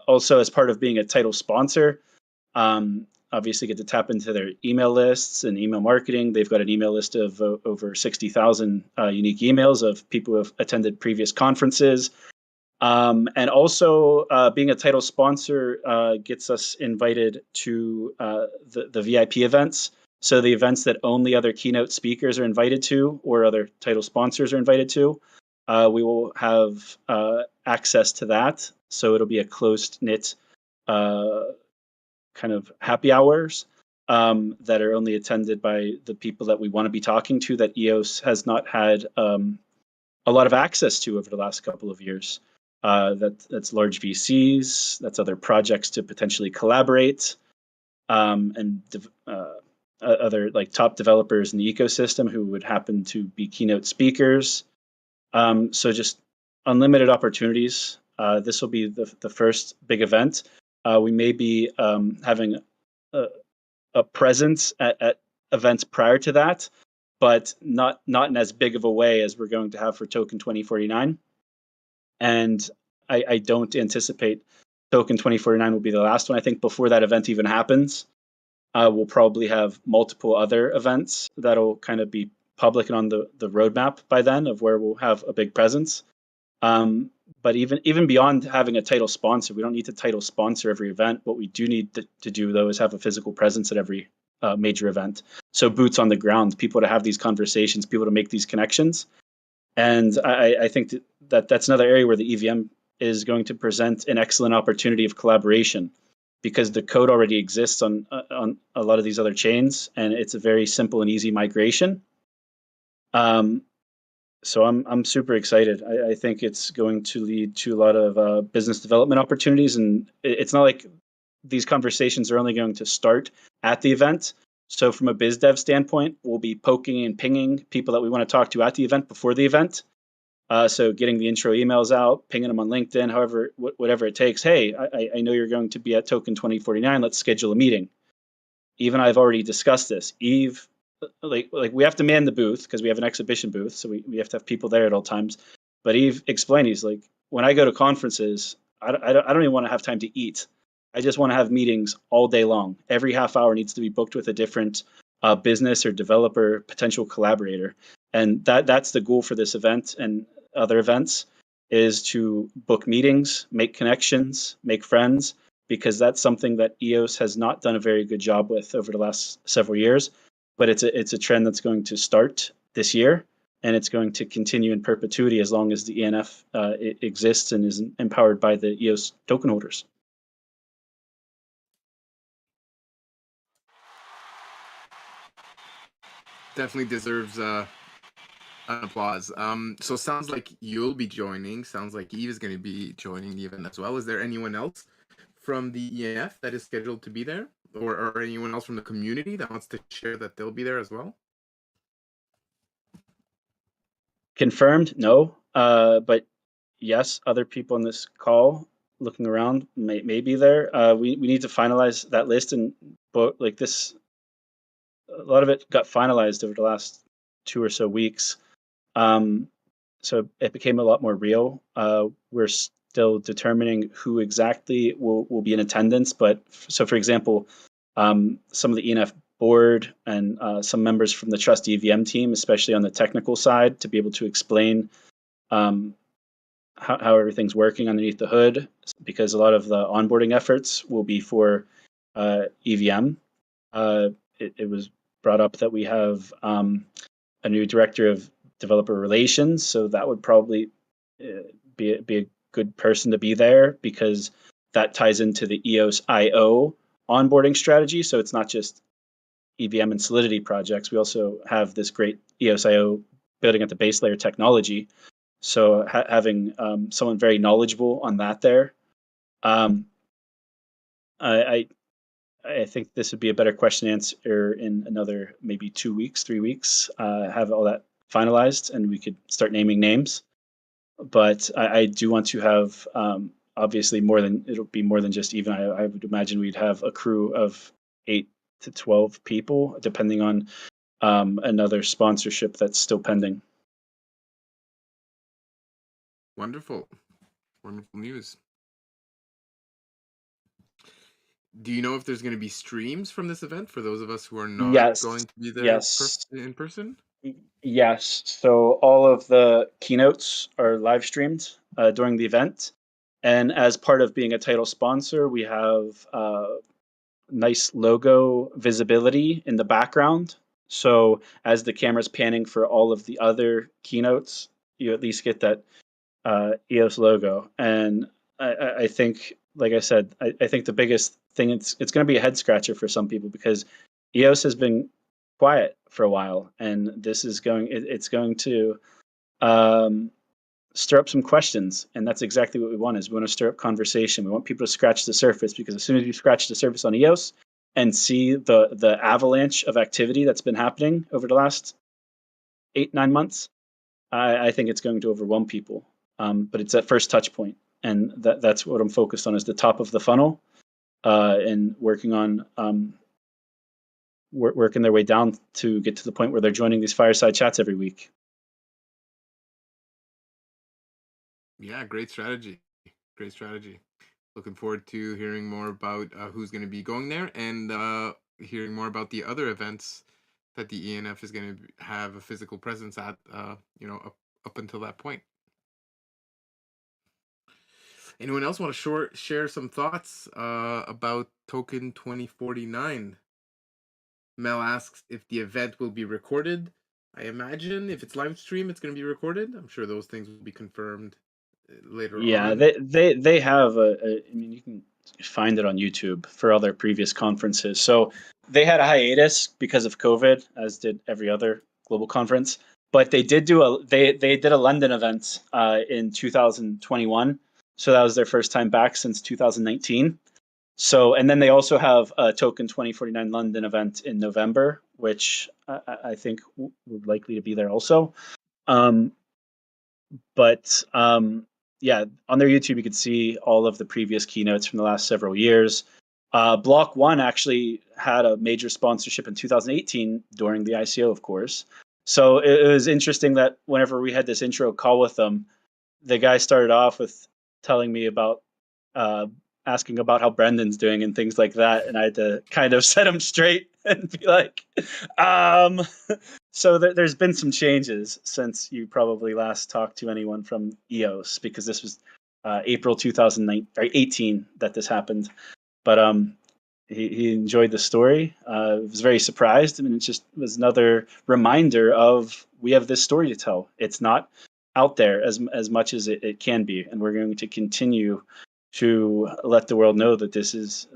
also, as part of being a title sponsor, obviously get to tap into their email lists and email marketing. They've got an email list of over 60,000 unique emails of people who have attended previous conferences. And also being a title sponsor gets us invited to the VIP events. So the events that only other keynote speakers are invited to or other title sponsors are invited to, we will have access to that. So it'll be a close-knit kind of happy hours that are only attended by the people that we want to be talking to that EOS has not had a lot of access to over the last couple of years. That's large VCs, that's other projects to potentially collaborate, and other like top developers in the ecosystem who would happen to be keynote speakers. So just unlimited opportunities. This will be the first big event. We may be having a presence at events prior to that, but not in as big of a way as we're going to have for Token 2049. And I don't anticipate Token 2049 will be the last one. I think before that event even happens, we'll probably have multiple other events that'll kind of be public and on the roadmap by then of where we'll have a big presence. But even beyond having a title sponsor, we don't need to title sponsor every event. What we do need to do, though, is have a physical presence at every major event. So boots on the ground, people to have these conversations, people to make these connections. And I think that's another area where the EVM is going to present an excellent opportunity of collaboration, because the code already exists on a lot of these other chains, and it's a very simple and easy migration. So I'm super excited. I think it's going to lead to a lot of business development opportunities, and it's not like these conversations are only going to start at the event. So from a biz dev standpoint, we'll be poking and pinging people that we want to talk to at the event before the event. So getting the intro emails out, pinging them on LinkedIn, however, whatever it takes. Hey, I know you're going to be at Token 2049. Let's schedule a meeting. Eve and I have already discussed this. Eve, like we have to man the booth because we have an exhibition booth, so we have to have people there at all times. But Eve explained, he's like, when I go to conferences, I don't even want to have time to eat. I just want to have meetings all day long. Every half hour needs to be booked with a different business or developer, potential collaborator. And that's the goal for this event and other events, is to book meetings, make connections, make friends, because that's something that EOS has not done a very good job with over the last several years. But it's a trend that's going to start this year, and it's going to continue in perpetuity as long as the ENF exists and is empowered by the EOS token holders. Definitely deserves an applause. So sounds like you'll be joining. Sounds like Yves is going to be joining the event as well. Is there anyone else from the ENF that is scheduled to be there, or anyone else from the community that wants to share that they'll be there as well? Confirmed? No. But yes, other people on this call looking around may be there. We need to finalize that list, and like this, a lot of it got finalized over the last 2 or so weeks. So it became a lot more real. We're still determining who exactly will be in attendance. But so, for example, some of the ENF board and some members from the Trust EVM team, especially on the technical side, to be able to explain how everything's working underneath the hood, because a lot of the onboarding efforts will be for EVM. It was brought up that we have a new director of developer relations, so that would probably be a good person to be there, because that ties into the EOSIO onboarding strategy. So it's not just EVM and Solidity projects. We also have this great EOSIO building at the base layer technology. So having someone very knowledgeable on that there, I think this would be a better question to answer in another maybe 2 weeks, 3 weeks. Have all that finalized, and we could start naming names. but I do want to have obviously it'll be more than just even. I would imagine we'd have a crew of 8 to 12 people, depending on another sponsorship that's still pending. Wonderful. Wonderful news. Do you know if there's going to be streams from this event for those of us who are not Yes, going to be there yes, in person? yes. So all of the keynotes are live streamed during the event, and as part of being a title sponsor, we have nice logo visibility in the background. So as the camera's panning for all of the other keynotes, you at least get that EOS logo. And I think, like I said, I think the biggest thing it's going to be a head scratcher for some people because EOS has been quiet for a while, and this is it's going to stir up some questions, and that's exactly what we want. Is we want to stir up conversation. We want people to scratch the surface because as soon as you scratch the surface on EOS and see the avalanche of activity that's been happening over the last 8-9 months, I think it's going to overwhelm people. But it's that first touch point, and that's what I'm focused on is the top of the funnel, and working on working their way down to get to the point where they're joining these fireside chats every week. Yeah, great strategy. Great strategy. Looking forward to hearing more about who's going to be going there and hearing more about the other events that the ENF is going to have a physical presence at, up until that point. Anyone else want to share some thoughts about Token 2049? Mel asks if the event will be recorded. I imagine if it's live stream, it's going to be recorded. I'm sure those things will be confirmed later Yeah, on. they have I mean, you can find it on YouTube for all their previous conferences. So they had a hiatus because of COVID, as did every other global conference. But they did they did a London event in 2021. So that was their first time back since 2019. So, and then they also have a Token 2049 London event in November, which I think would likely to be there also. But yeah, on their YouTube, you could see all of the previous keynotes from the last several years. Block One actually had a major sponsorship in 2018 during the ICO, of course. So it was interesting that whenever we had this intro call with them, the guy started off with telling me about asking about how Brendan's doing and things like that, and I had to kind of set him straight and be like, so there's been some changes since you probably last talked to anyone from EOS, because this was April 2018 that this happened. But he enjoyed the story. Was very surprised. I mean, it just was another reminder of we have this story to tell. It's not out there as much as it can be, and we're going to continue to let the world know that this is,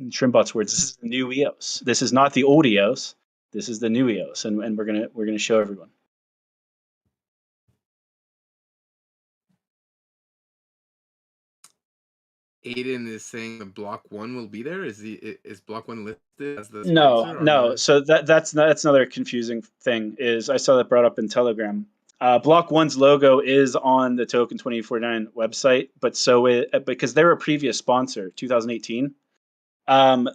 in Shrimbot's words, this is the new EOS. This is not the old EOS. This is the new EOS, and we're gonna show everyone. Aiden is saying that Block One will be there. Is Block One listed as the No, sponsor? no. So that's another confusing thing. Is I saw that brought up in Telegram. Block One's logo is on the Token 2049 website, but because they're a previous sponsor, 2018.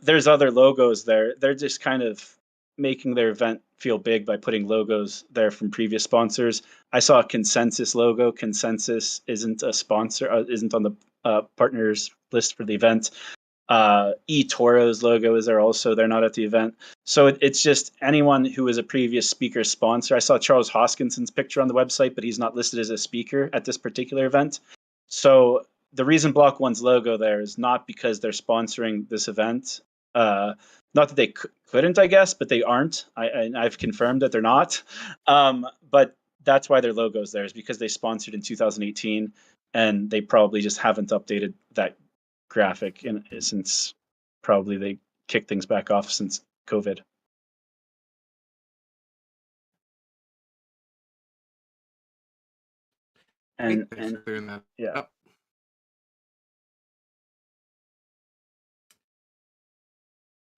There's other logos there. They're just kind of making their event feel big by putting logos there from previous sponsors. I saw a Consensus logo. Consensus isn't a sponsor, isn't on the partners list for the event. eToro's logo is there also. They're not at the event. So it's just anyone who is a previous speaker sponsor. I saw Charles Hoskinson's picture on the website, but he's not listed as a speaker at this particular event. So the reason Block One's logo there is not because they're sponsoring this event. Not that they couldn't, I guess, but they aren't. I've confirmed that they're not. But that's why their logo's there, is because they sponsored in 2018, and they probably just haven't updated that graphic since probably they kicked things back off since COVID. Thanks for clearing that up.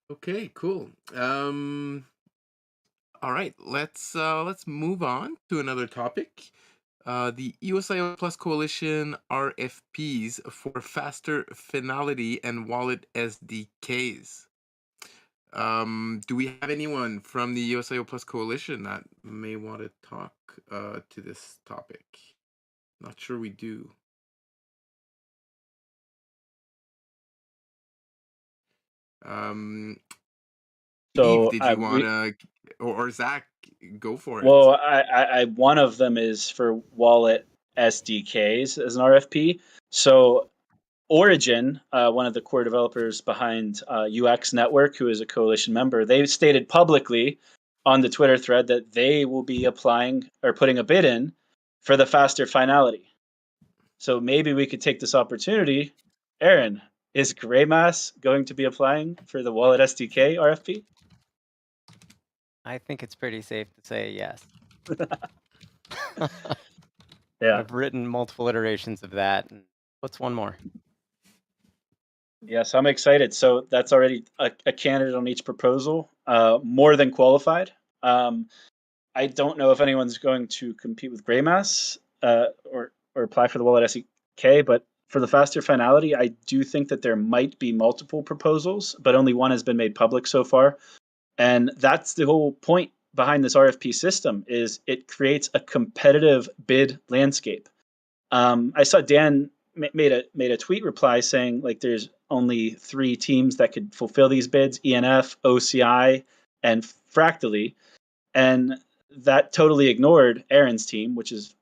Okay, cool. All right, let's move on to another topic. The EOSIO Plus Coalition RFPs for faster Finality and wallet SDKs. Do we have anyone from the EOSIO Plus Coalition that may want to talk to this topic? Not sure we do. So Yves, did you want to, or Zack, go for it? Well, I one of them is for wallet SDKs as an RFP. So Origin, one of the core developers behind UX Network, who is a coalition member, they stated publicly on the Twitter thread that they will be applying or putting a bid in for the faster Finality. So maybe we could take this opportunity. Aaron, is Greymass going to be applying for the wallet SDK RFP? I think it's pretty safe to say yes. Yeah. I've written multiple iterations of that. And what's one more? Yes, I'm excited. So that's already a candidate on each proposal, more than qualified. I don't know if anyone's going to compete with Greymass or apply for the wallet SDK, but for the faster Finality, I do think that there might be multiple proposals, but only one has been made public so far. And that's the whole point behind this RFP system, is it creates a competitive bid landscape. I saw Dan made a tweet reply saying like there's only 3 teams that could fulfill these bids: ENF, OCI, and Fractally, and that totally ignored Aaron's team, which is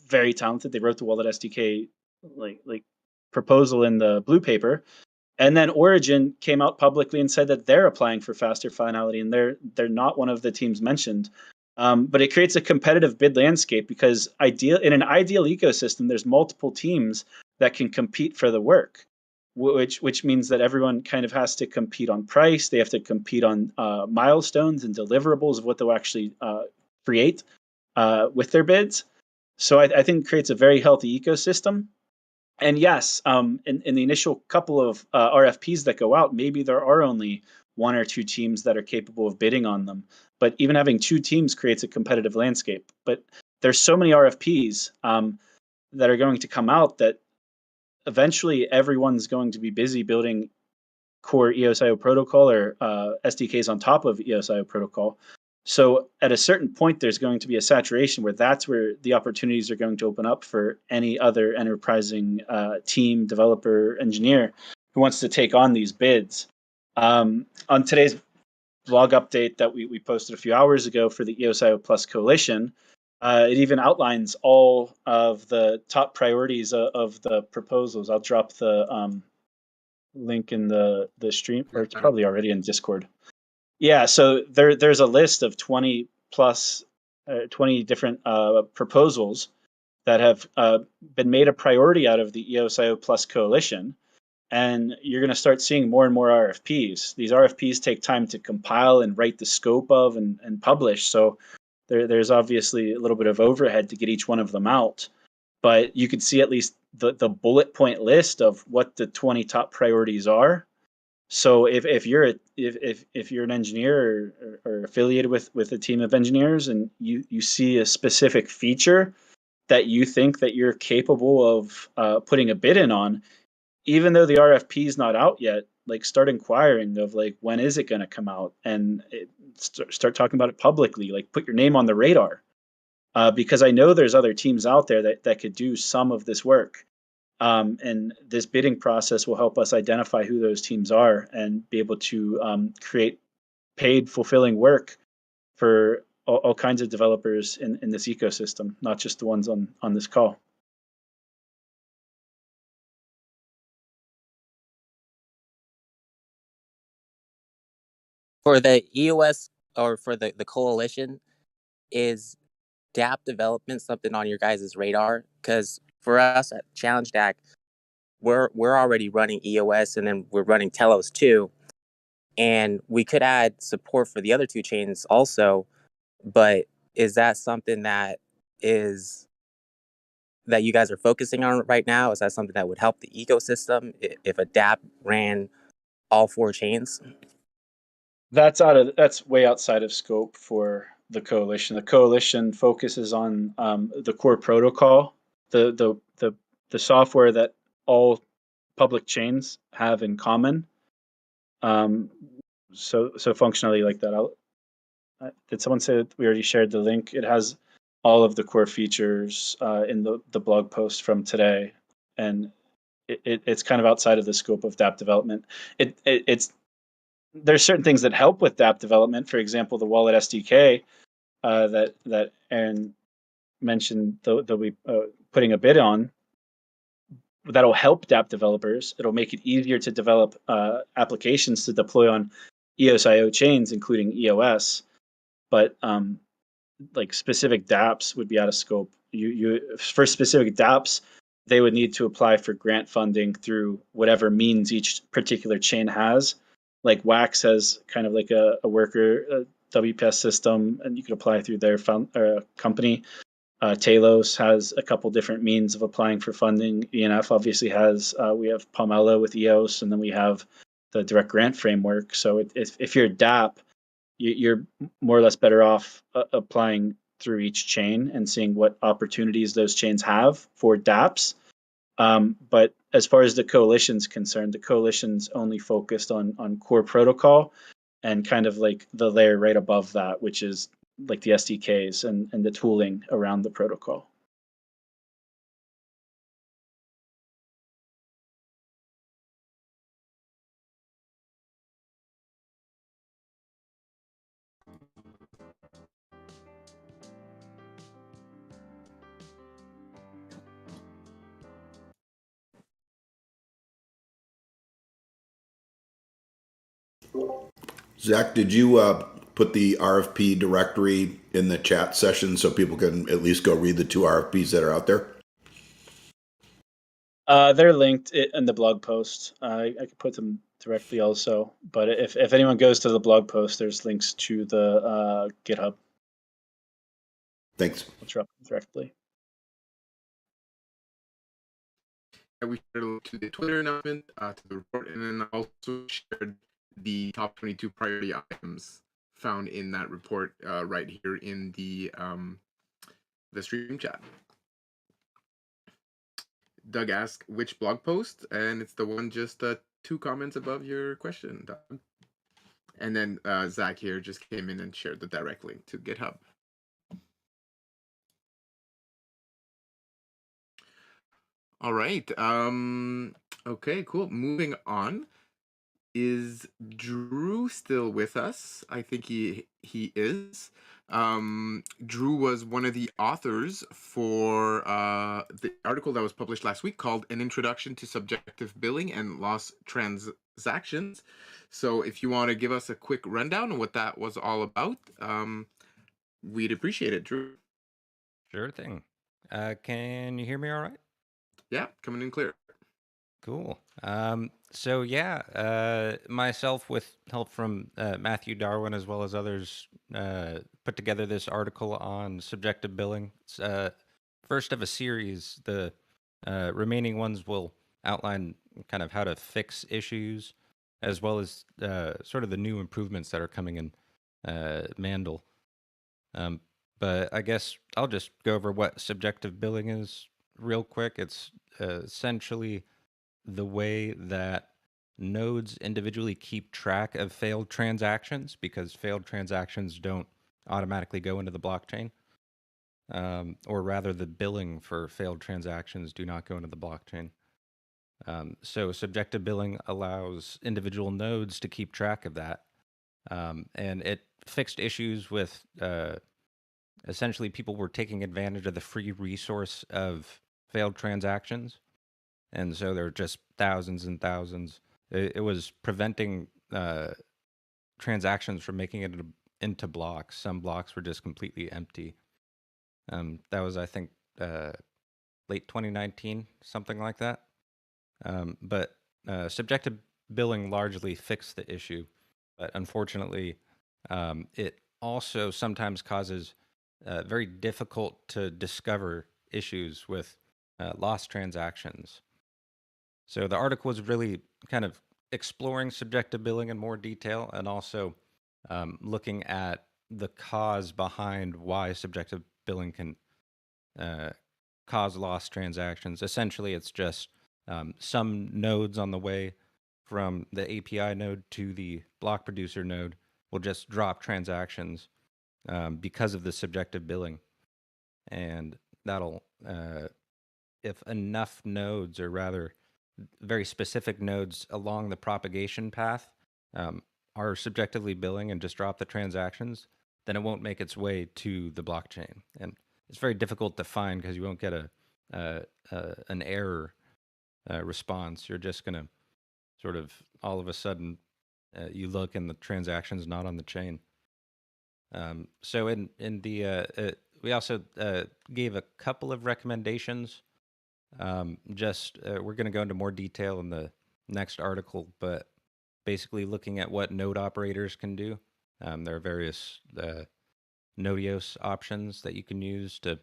very talented. They wrote the wallet SDK like proposal in the blue paper. And then Origin came out publicly and said that they're applying for faster Finality, and they're not one of the teams mentioned. But it creates a competitive bid landscape because in an ideal ecosystem, there's multiple teams that can compete for the work, which means that everyone kind of has to compete on price. They have to compete on milestones and deliverables of what they'll actually create with their bids. So I think it creates a very healthy ecosystem. And yes, in the initial couple of RFPs that go out, maybe there are only 1 or 2 teams that are capable of bidding on them. But even having 2 teams creates a competitive landscape. But there's so many RFPs that are going to come out that eventually everyone's going to be busy building core EOSIO protocol or SDKs on top of EOSIO protocol. So at a certain point, there's going to be a saturation where that's where the opportunities are going to open up for any other enterprising team, developer, engineer who wants to take on these bids. On today's blog update that we posted a few hours ago for the EOSIO Plus Coalition, it even outlines all of the top priorities of the proposals. I'll drop the link in the stream, or it's probably already in Discord. Yeah, so there's a list of 20 different proposals that have been made a priority out of the EOSIO Plus Coalition, and you're going to start seeing more and more RFPs. These RFPs take time to compile and write the scope of and publish, so there's obviously a little bit of overhead to get each one of them out. But you could see at least the bullet point list of what the 20 top priorities are. So if you're an engineer or affiliated with a team of engineers, and you see a specific feature that you think that you're capable of putting a bid in on, even though the RFP is not out yet, like start inquiring of like, when is it going to come out, and start talking about it publicly. Like put your name on the radar, because I know there's other teams out there that could do some of this work. And this bidding process will help us identify who those teams are and be able to create paid, fulfilling work for all kinds of developers in this ecosystem, not just the ones on this call. For the EOS or for the coalition, is dApp development something on your guys' radar? Because for us at Challenge DAC, we're already running EOS, and then we're running Telos too, and we could add support for the other 2 chains also. But is that something that you guys are focusing on right now? Is that something that would help the ecosystem if a dApp ran all 4 chains? That's way outside of scope for the coalition. The coalition focuses on the core protocol, the software that all public chains have in common. So functionally like that. Did someone say that we already shared the link? It has all of the core features in the blog post from today, and it's kind of outside of the scope of dApp development. It's there's certain things that help with dApp development. For example, the Wallet SDK that Aaron mentioned that we putting a bid on. That'll help dApp developers. It'll make it easier to develop applications to deploy on EOSIO chains, including EOS. But like specific dApps would be out of scope. You for specific dApps, they would need to apply for grant funding through whatever means each particular chain has. Like Wax has kind of like a worker WPS system, and you could apply through their company. Talos has a couple different means of applying for funding. ENF obviously has, we have Pomelo with EOS, and then we have the direct grant framework. So if you're a dApp, you're more or less better off applying through each chain and seeing what opportunities those chains have for dApps. But as far as the coalition's concerned, the coalition's only focused on core protocol and kind of like the layer right above that, which is like the SDKs and the tooling around the protocol. Zach, did you put the RFP directory in the chat session so people can at least go read the 2 RFPs that are out there? They're linked in the blog post. I could put them directly also, but if anyone goes to the blog post, there's links to the GitHub. Thanks. Directly. We shared a link to the Twitter announcement, to the report, and then also shared the top 22 priority items found in that report right here in the stream chat. Doug asked which blog post, and it's the one just 2 comments above your question, Doug. And then Zach here just came in and shared the direct link to GitHub. All right. Okay, cool. Moving on. Is Drew still with us? I think he is. Drew was one of the authors for the article that was published last week called An Introduction to Subjective Billing and Loss Transactions. So if you want to give us a quick rundown of what that was all about, we'd appreciate it, Drew. Sure thing. Can you hear me all right? Yeah, coming in clear. Cool. So yeah, myself with help from Matthew Darwin as well as others put together this article on subjective billing. It's first of a series. The remaining ones will outline kind of how to fix issues as well as sort of the new improvements that are coming in Mandel. But I guess I'll just go over what subjective billing is real quick. It's essentially the way that nodes individually keep track of failed transactions, because failed transactions don't automatically go into the blockchain. Or rather, the billing for failed transactions do not go into the blockchain. So subjective billing allows individual nodes to keep track of that. And it fixed issues with essentially people were taking advantage of the free resource of failed transactions. And so there are just thousands and thousands. It was preventing transactions from making it into blocks. Some blocks were just completely empty. That was, I think, late 2019, something like that. But subjective billing largely fixed the issue. But unfortunately, it also sometimes causes very difficult to discover issues with lost transactions. So the article was really kind of exploring subjective billing in more detail and also looking at the cause behind why subjective billing can cause lost transactions. Essentially, it's just some nodes on the way from the API node to the block producer node will just drop transactions because of the subjective billing. And that'll, if enough nodes, or rather very specific nodes along the propagation path, are subjectively billing and just drop the transactions, then it won't make its way to the blockchain. And it's very difficult to find because you won't get an error response. You're just going to sort of all of a sudden you look and the transaction's not on the chain. So in the we also gave a couple of recommendations. We're going to go into more detail in the next article, but basically looking at what node operators can do. There are various node EOS options that you can use to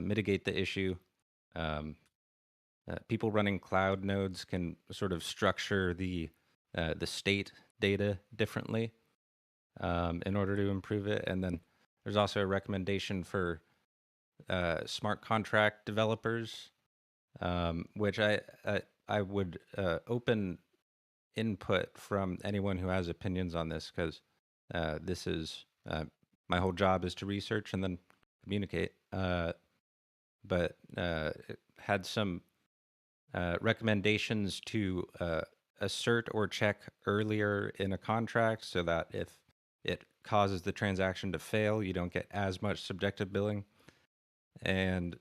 mitigate the issue. People running cloud nodes can sort of structure the state data differently in order to improve it. And then there's also a recommendation for smart contract developers, which I would open input from anyone who has opinions on this, because this is my whole job is to research and then communicate. But it had some recommendations to assert or check earlier in a contract so that if it causes the transaction to fail, you don't get as much subjective billing. And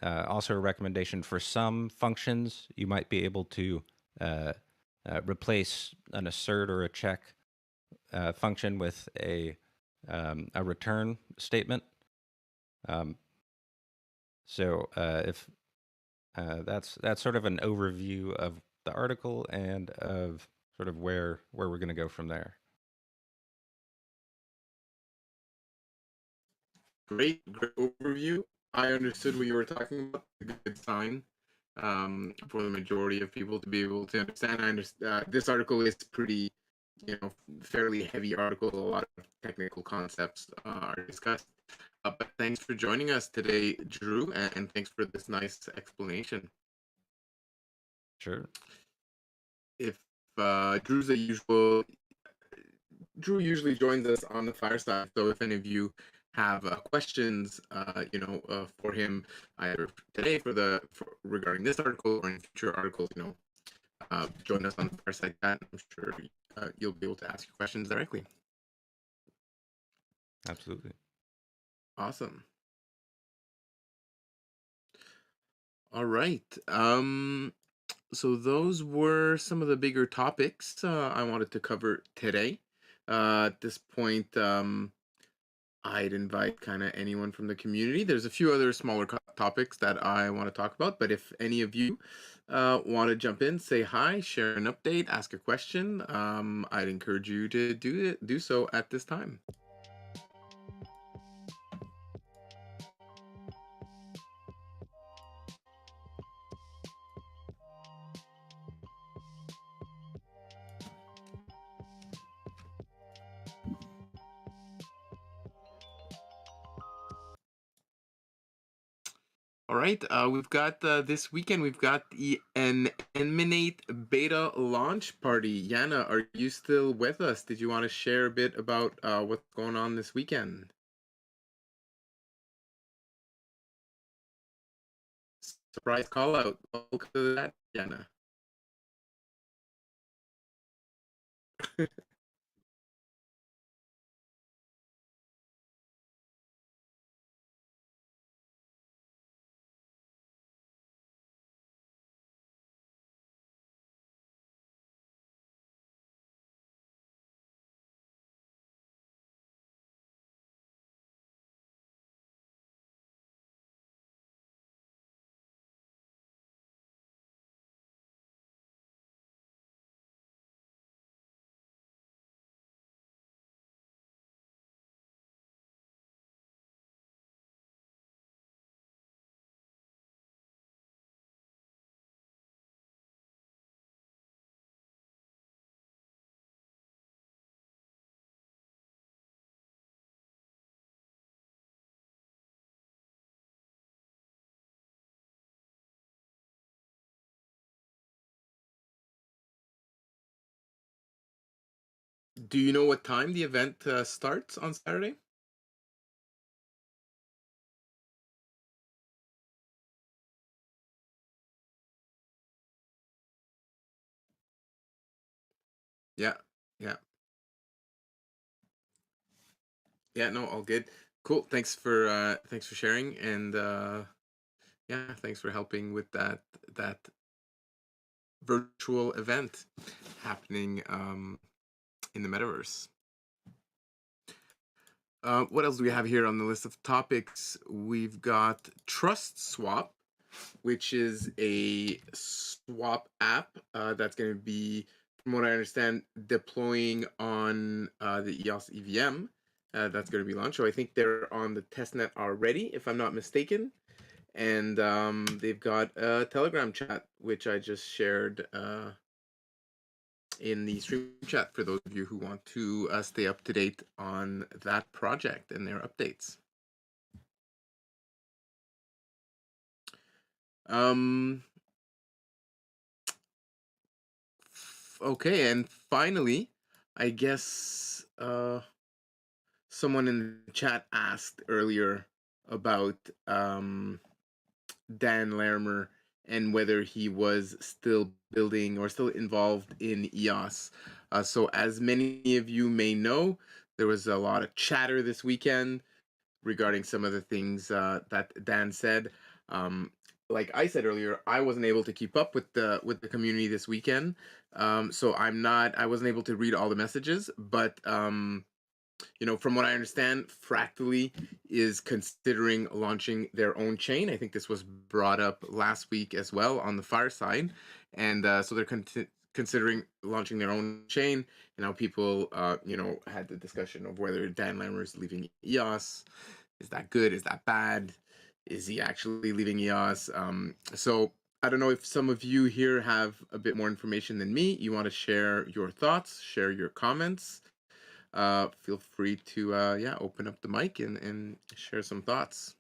also a recommendation for some functions, you might be able to replace an assert or a check function with a return statement. So if that's sort of an overview of the article and of sort of where we're going to go from there. Great overview. I understood what you were talking about. A good sign for the majority of people to be able to understand. I understand this article is pretty, fairly heavy article. A lot of technical concepts are discussed. But thanks for joining us today, Drew, and thanks for this nice explanation. Sure. If Drew usually joins us on the Fireside, so if any of you have questions, for him, either today regarding this article or in future articles, join us on the Fireside chat. I'm sure you'll be able to ask your questions directly. Absolutely. Awesome. All right. So those were some of the bigger topics I wanted to cover today. At this point, I'd invite kind of anyone from the community. There's a few other smaller topics that I want to talk about, but if any of you want to jump in, say hi, share an update, ask a question, I'd encourage you to do so at this time. All right, we've got this weekend, we've got an Emanate beta launch party. Yana, are you still with us? Did you want to share a bit about what's going on this weekend? Surprise call out. Welcome to that, Yana. Do you know what time the event starts on Saturday? Yeah, yeah, yeah. No, all good. Cool. Thanks for sharing, and yeah, thanks for helping with that virtual event happening in the metaverse. What else do we have here on the list of topics? We've got Trust Swap, which is a swap app that's going to be, from what I understand, deploying on the EOS EVM. That's going to be launched. So I think they're on the testnet already, if I'm not mistaken. And they've got a Telegram chat, which I just shared in the stream chat for those of you who want to stay up to date on that project and their updates. Okay, and finally, I guess someone in the chat asked earlier about Dan Larimer and whether he was still building or still involved in EOS. So as many of you may know, there was a lot of chatter this weekend regarding some of the things that Dan said. Like I said earlier, I wasn't able to keep up with the community this weekend, so I wasn't able to read all the messages. But from what I understand, Fractally is considering launching their own chain. I think this was brought up last week as well on the Fireside, and so they're considering launching their own chain. And now people, had the discussion of whether Dan Larimer is leaving EOS. Is that good? Is that bad? Is he actually leaving EOS? So I don't know if some of you here have a bit more information than me. You want to share your thoughts, share your comments. Feel free to open up the mic and share some thoughts.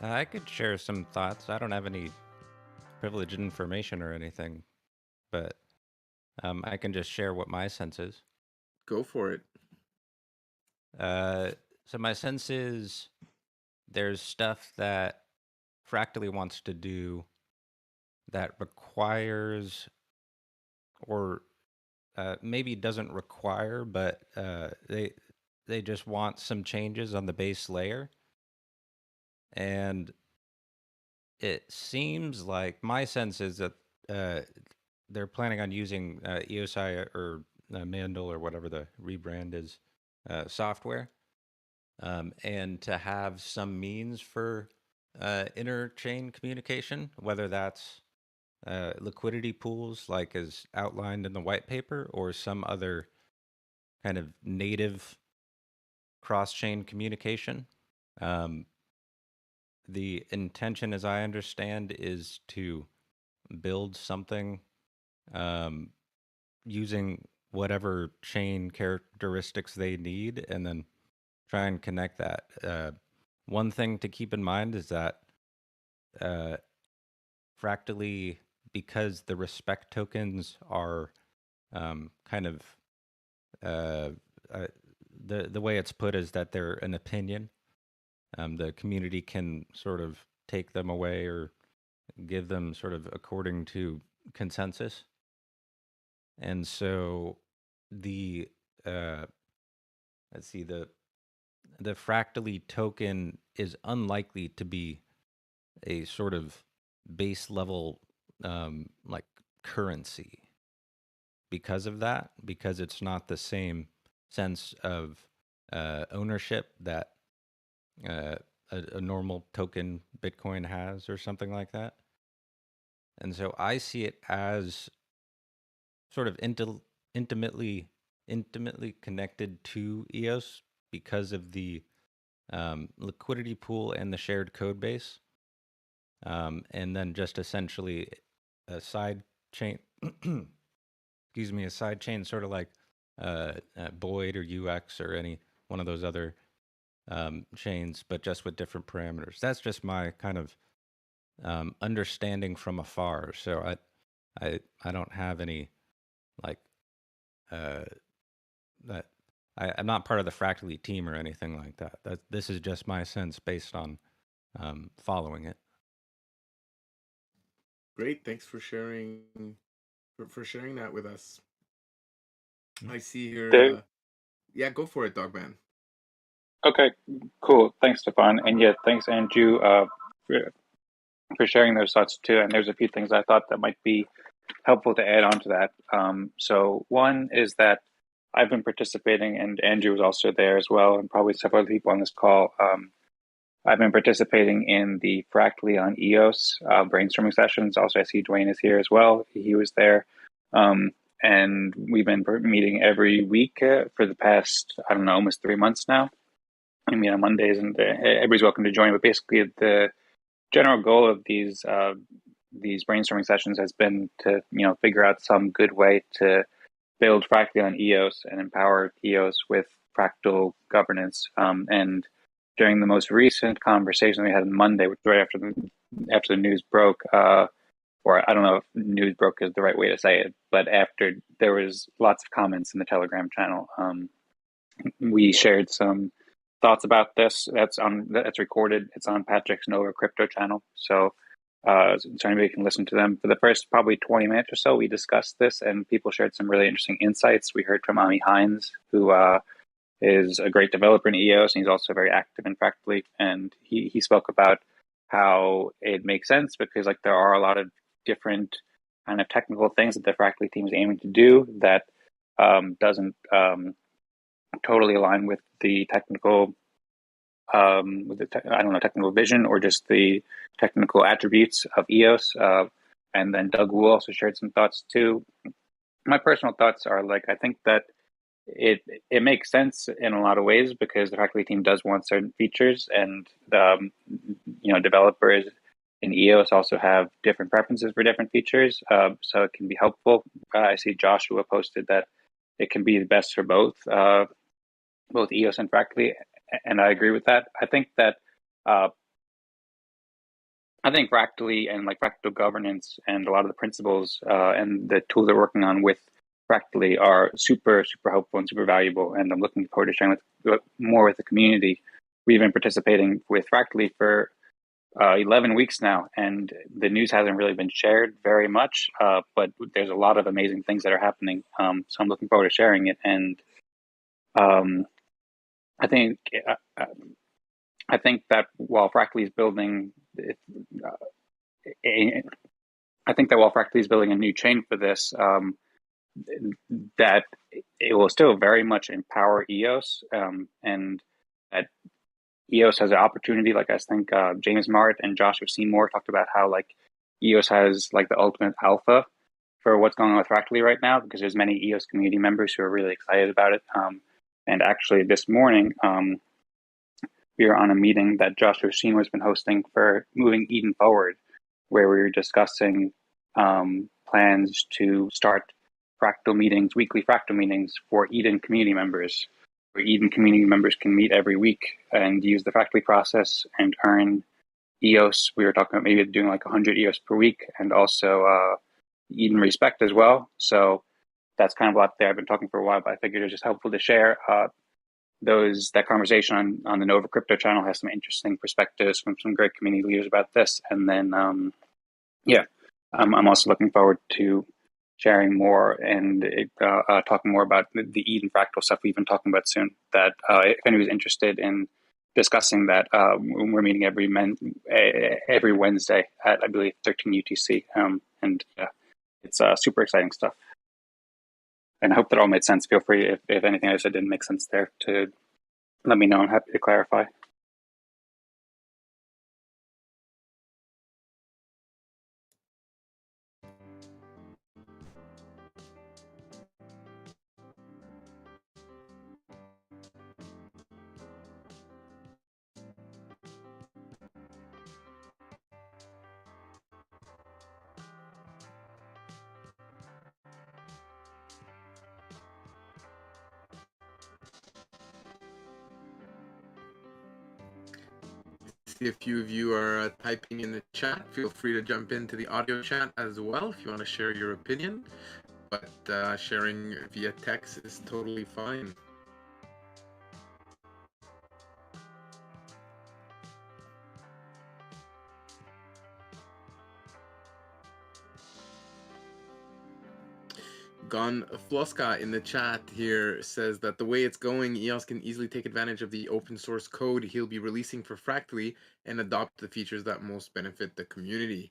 I could share some thoughts. I don't have any privileged information or anything, but I can just share what my sense is. Go for it. So my sense is there's stuff that Fractally wants to do that requires, or maybe doesn't require, but they just want some changes on the base layer. And it seems like my sense is that they're planning on using EOSIO or Mandel or whatever the rebrand is software, and to have some means for inter-chain communication, whether that's liquidity pools like is outlined in the white paper or some other kind of native cross-chain communication. The intention, as I understand, is to build something using whatever chain characteristics they need and then try and connect that. One thing to keep in mind is that Fractally, because the respect tokens are kind of the way it's put is that they're an opinion. The community can sort of take them away or give them sort of according to consensus. And so the let's see, the Fractally token is unlikely to be a sort of base level like currency because of that, because it's not the same sense of ownership that a normal token Bitcoin has or something like that. And so I see it as sort of intimately connected to EOS because of the liquidity pool and the shared code base. And then just essentially a side chain, excuse me, a side chain sort of like Boyd or UX or any one of those other chains, but just with different parameters. That's just my kind of understanding from afar. So I don't have any like that. I'm not part of the Fractally team or anything like that. This is just my sense based on following it. Great, thanks for sharing for sharing that with us. I see here. Dave? Yeah, go for it, Dogman. Okay, cool. Thanks, Stephane. And yeah, thanks, Andrew, for sharing those thoughts too. And there's a few things I thought that might be helpful to add on to that. So one is that I've been participating, and Andrew was also there as well, and probably several other people on this call. I've been participating in the Fractally on EOS brainstorming sessions. Also, I see Dwayne is here as well. He was there. And we've been meeting every week for the past, I don't know, almost 3 months now. I mean, on Mondays, and everybody's welcome to join. But basically, the general goal of these brainstorming sessions has been to figure out some good way to build Fractally on EOS and empower EOS with fractal governance. And during the most recent conversation we had on Monday, which was right after the news broke, or I don't know if news broke is the right way to say it, but after there was lots of comments in the Telegram channel, we shared some thoughts about this. That's recorded. It's on Patrick's Nova Crypto channel. So anybody can listen to them. For the first probably 20 minutes or so, we discussed this, and people shared some really interesting insights. We heard from Ami Hines, who is a great developer in EOS, and he's also very active in Fractally. And he spoke about how it makes sense because there are a lot of different kind of technical things that the Fractally team is aiming to do that doesn't totally align with the technical technical vision or just the technical attributes of EOS. And then Doug Wu also shared some thoughts too. My personal thoughts are I think that it makes sense in a lot of ways because the Fractally team does want certain features, and developers in EOS also have different preferences for different features. So it can be helpful. I see Joshua posted that it can be the best for both EOS and Fractally, and I agree with that. I think that Fractally and fractal governance and a lot of the principles and the tools they're working on with Fractally are super, super helpful and super valuable. And I'm looking forward to sharing more with the community. We've been participating with Fractally for 11 weeks now, and the news hasn't really been shared very much, but there's a lot of amazing things that are happening. So I'm looking forward to sharing it. And I think that while Fractally is building a new chain for this, that it will still very much empower EOS, and that EOS has an opportunity. I think James Mart and Joshua Seymour talked about how EOS has the ultimate alpha for what's going on with Fractally right now, because there's many EOS community members who are really excited about it. And actually this morning, we were on a meeting that Joshua Seymour has been hosting for moving Eden forward, where we were discussing plans to start weekly fractal meetings for Eden community members, where Eden community members can meet every week and use the Fractally process and earn EOS. We were talking about maybe doing 100 EOS per week, and also Eden Respect as well. So that's kind of a lot there. I've been talking for a while, but I figured it was just helpful to share. That conversation on the Nova Crypto channel has some interesting perspectives from some great community leaders about this. And then, I'm also looking forward to sharing more and talking more about the Eden fractal stuff we've been talking about soon. That if anyone's interested in discussing that, we're meeting every Wednesday at, I believe, 13 UTC. It's super exciting stuff. And I hope that all made sense. Feel free, if anything I said didn't make sense there, to let me know. I'm happy to clarify. see a few of you are typing in the chat. Feel free to jump into the audio chat as well if you want to share your opinion. But sharing via text is totally fine. Gon Floska in the chat here says that the way it's going, EOS can easily take advantage of the open source code he'll be releasing for Fractally and adopt the features that most benefit the community.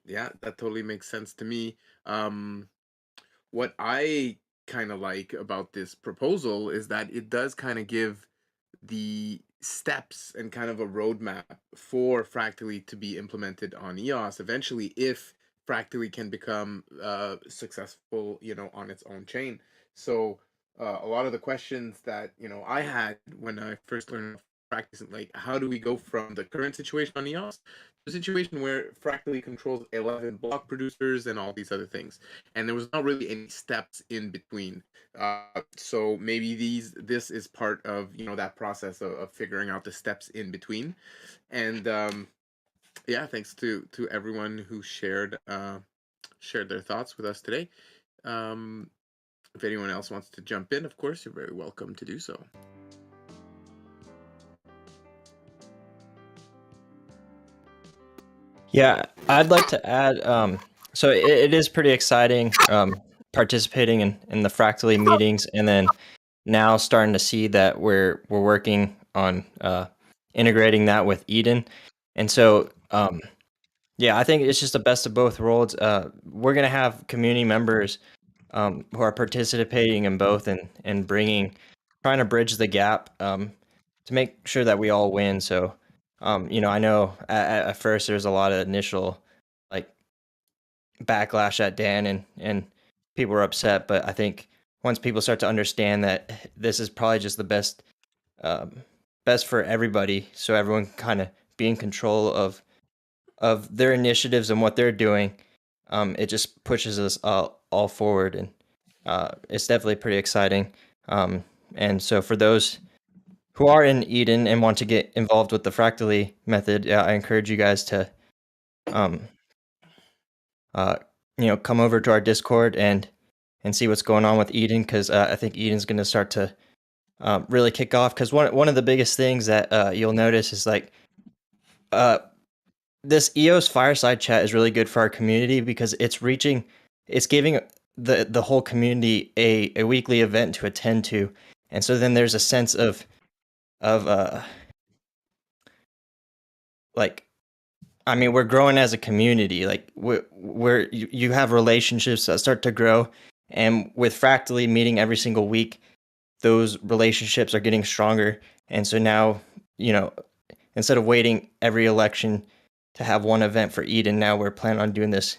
Yeah, that totally makes sense to me. What I kind of like about this proposal is that it does kind of give the steps and kind of a roadmap for Fractally to be implemented on EOS eventually, if Fractally can become successful, on its own chain. So a lot of the questions that I had when I first learned practice, like how do we go from the current situation on EOS to a situation where Fractally controls 11 block producers and all these other things, and there was not really any steps in between. So maybe this is part of that process of figuring out the steps in between. And yeah, thanks to everyone who shared their thoughts with us today. If anyone else wants to jump in, of course, you're very welcome to do so. Yeah, I'd like to add, so it is pretty exciting participating in the Fractally meetings, and then now starting to see that we're working on integrating that with Eden. And so yeah, I think it's just the best of both worlds. We're gonna have community members who are participating in both and trying to bridge the gap to make sure that we all win. So I know at first there's a lot of initial like backlash at Dan, and people were upset, but I think once people start to understand that this is probably just the best for everybody, so everyone can kind of be in control of their initiatives and what they're doing, it just pushes us all forward, and it's definitely pretty exciting. And so for those who are in Eden and want to get involved with the Fractally method, I encourage you guys to come over to our Discord and see what's going on with Eden, because I think Eden's going to start to really kick off. Because one of the biggest things that you'll notice is like this EOS Fireside chat is really good for our community, because it's giving the whole community a weekly event to attend to, and so then there's a sense of like, I mean, we're growing as a community. Like you have relationships that start to grow, and with Fractally meeting every single week, those relationships are getting stronger. And so now, instead of waiting every election to have one event for Eden, now we're planning on doing this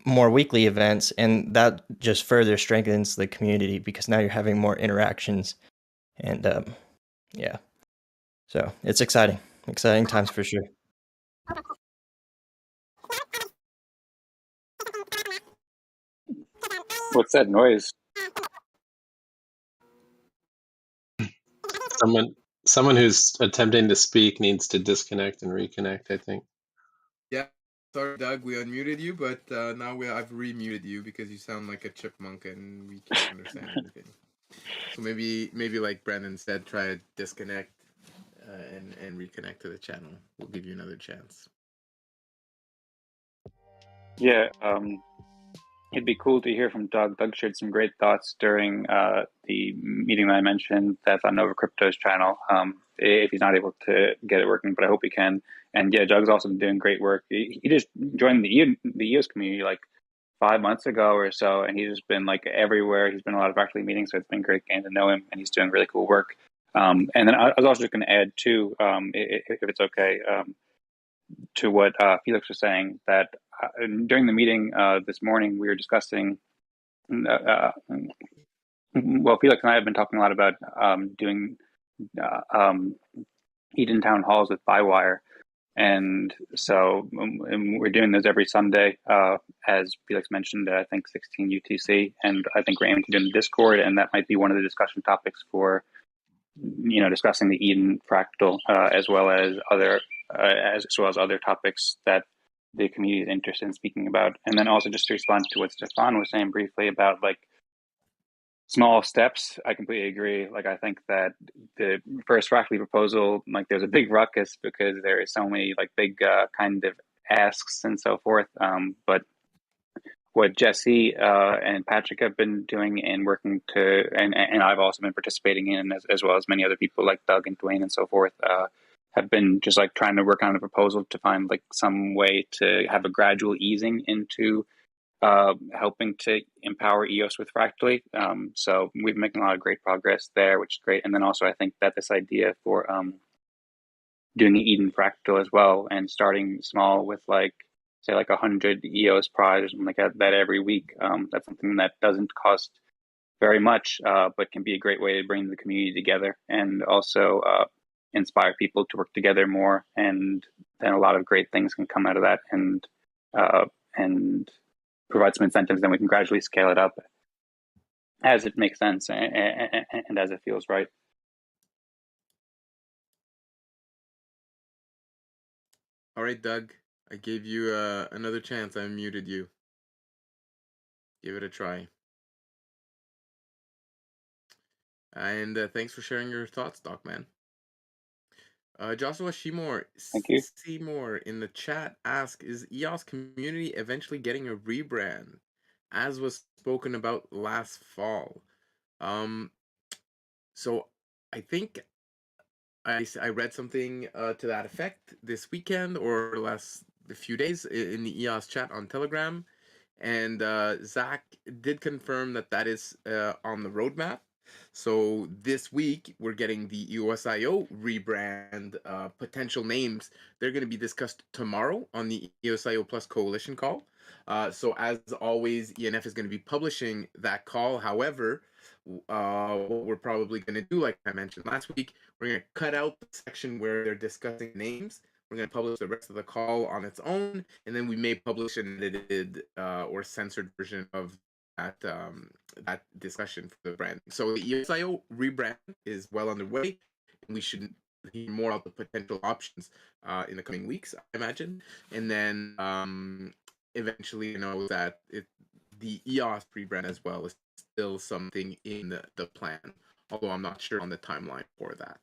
more weekly events, and that just further strengthens the community, because now you're having more interactions, and yeah, so it's exciting times for sure. What's that noise? Someone who's attempting to speak needs to disconnect and reconnect, I think. Yeah, sorry, Doug, we unmuted you, but now I've remuted you because you sound like a chipmunk and we can't understand anything. So maybe like Brandon said, try to disconnect and reconnect to the channel. We'll give you another chance. Yeah, it'd be cool to hear from Doug. Doug shared some great thoughts during the meeting that I mentioned that's on Nova Crypto's channel. If he's not able to get it working, but I hope he can. And yeah, Doug's also been doing great work. He just joined the EOS community like 5 months ago or so, and he's just been like everywhere. He's been in a lot of Fractally meetings, so it's been great getting to know him, and he's doing really cool work. And then I was also just going to add too, if it's okay, to what Felix was saying, that during the meeting this morning, we were discussing, well, Felix and I have been talking a lot about doing Eden town halls with ByWire. And so we're doing those every Sunday, as Felix mentioned, I think 16 UTC. And I think we're aiming to do in the Discord, and that might be one of the discussion topics for discussing the Eden fractal as well as other topics that the community is interested in speaking about. And then also just to respond to what Stephane was saying briefly about like small steps, I completely agree. Like I think that the first Fractally proposal, like there's a big ruckus because there is so many like big kind of asks and so forth. But what Jesse and Patrick have been doing and working to, and I've also been participating in, as well as many other people like Doug and Dwayne and so forth, have been just like trying to work on a proposal to find like some way to have a gradual easing into helping to empower EOS with Fractally. So we've been making a lot of great progress there, which is great. And then also I think that this idea for doing an Eden fractal as well and starting small with like, say like 100 EOS prize or something like that every week. That's something that doesn't cost very much, but can be a great way to bring the community together and also inspire people to work together more. And then a lot of great things can come out of that and provide some incentives. Then we can gradually scale it up as it makes sense and as it feels right. All right, Doug, I gave you another chance. I muted you. Give it a try. And thanks for sharing your thoughts, Dogman. Joshua Thank you. Seymour in the chat asked, is EOS community eventually getting a rebrand, as was spoken about last fall? So I think I read something to that effect this weekend or the few days in the EOS chat on Telegram, and Zack did confirm that is on the roadmap. So this week we're getting the EOSIO rebrand potential names. They're going to be discussed tomorrow on the EOSIO Plus Coalition call. So as always, ENF is going to be publishing that call. However, what we're probably going to do, like I mentioned last week, we're going to cut out the section where they're discussing names. We're going to publish the rest of the call on its own, and then we may publish an edited or censored version of that discussion for the branding. So the EOSIO rebrand is well underway, and we should hear more about the potential options in the coming weeks, I imagine. And then eventually, that the EOS rebrand as well is still something in the plan, although I'm not sure on the timeline for that.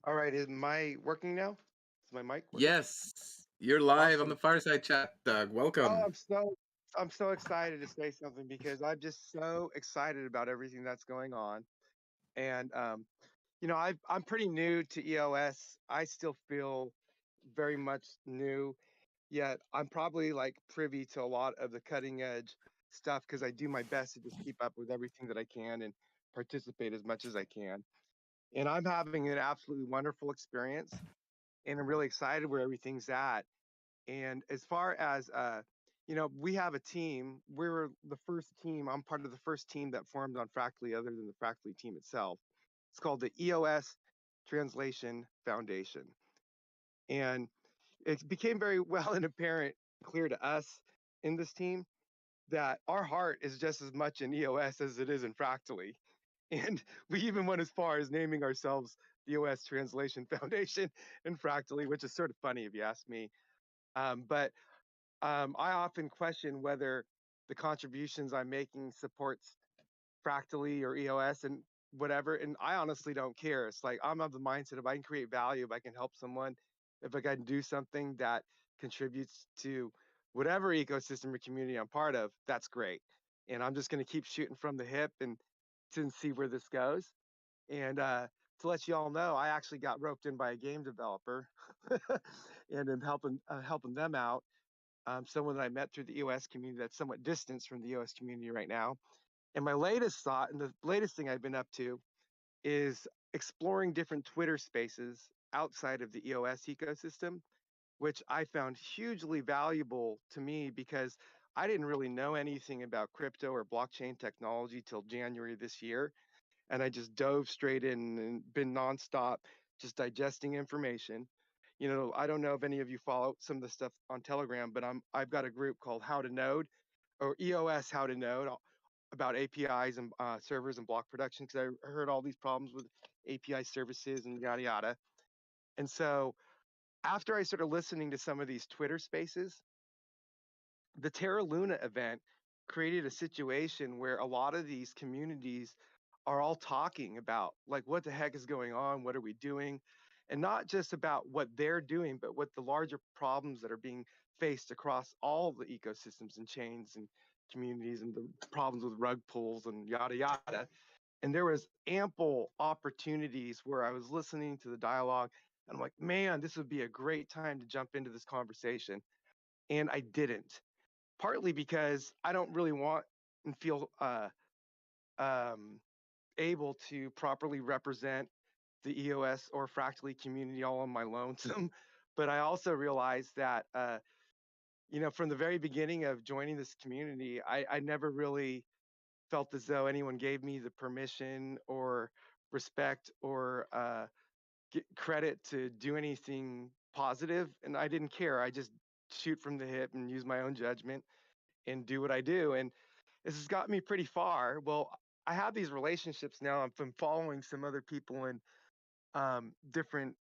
All right, is my working now? Is my mic working? Yes, you're live Awesome. on the Fireside chat, Doug. Welcome. Oh, I'm so excited to say something because I'm just so excited about everything that's going on. And I'm pretty new to EOS. I still feel very much new, yet I'm probably like privy to a lot of the cutting edge stuff because I do my best to just keep up with everything that I can and participate as much as I can. And I'm having an absolutely wonderful experience, and I'm really excited where everything's at. And as far as we have a team. We're the first team. I'm part of the first team that formed on Fractally, other than the Fractally team itself. It's called the EOS Translation Foundation, and it became very well and apparent, clear to us in this team that our heart is just as much in EOS as it is in Fractally. And we even went as far as naming ourselves the EOS Translation Foundation and Fractally, which is sort of funny if you ask me. But I often question whether the contributions I'm making supports Fractally or EOS and whatever. And I honestly don't care. It's like I'm of the mindset if I can create value, if I can help someone, if I can do something that contributes to whatever ecosystem or community I'm part of, that's great. And I'm just going to keep shooting from the hip and to see where this goes. And to let you all know, I actually got roped in by a game developer and am helping them out. Someone that I met through the EOS community that's somewhat distanced from the EOS community right now. And my latest thought and the latest thing I've been up to is exploring different Twitter spaces outside of the EOS ecosystem, which I found hugely valuable to me because I didn't really know anything about crypto or blockchain technology till January this year. And I just dove straight in and been nonstop, just digesting information. I don't know if any of you follow some of the stuff on Telegram, but I've got a group called How to Node or EOS How to Node. about APIs and servers and block production, because I heard all these problems with API services and yada yada. And so after I started listening to some of these Twitter spaces, the Terra Luna event created a situation where a lot of these communities are all talking about like what the heck is going on, what are we doing, and not just about what they're doing, but what the larger problems that are being faced across all the ecosystems and chains and communities, and the problems with rug pulls and yada yada. And there was ample opportunities where I was listening to the dialogue and I'm like, man, this would be a great time to jump into this conversation. And I didn't, partly because I don't really want and feel um, able to properly represent the EOS or Fractally community all on my lonesome. But I also realized that, from the very beginning of joining this community, I never really felt as though anyone gave me the permission or respect or credit to do anything positive. And I didn't care. I just shoot from the hip and use my own judgment and do what I do. And this has got me pretty far. Well, I have these relationships now. I've been following some other people in different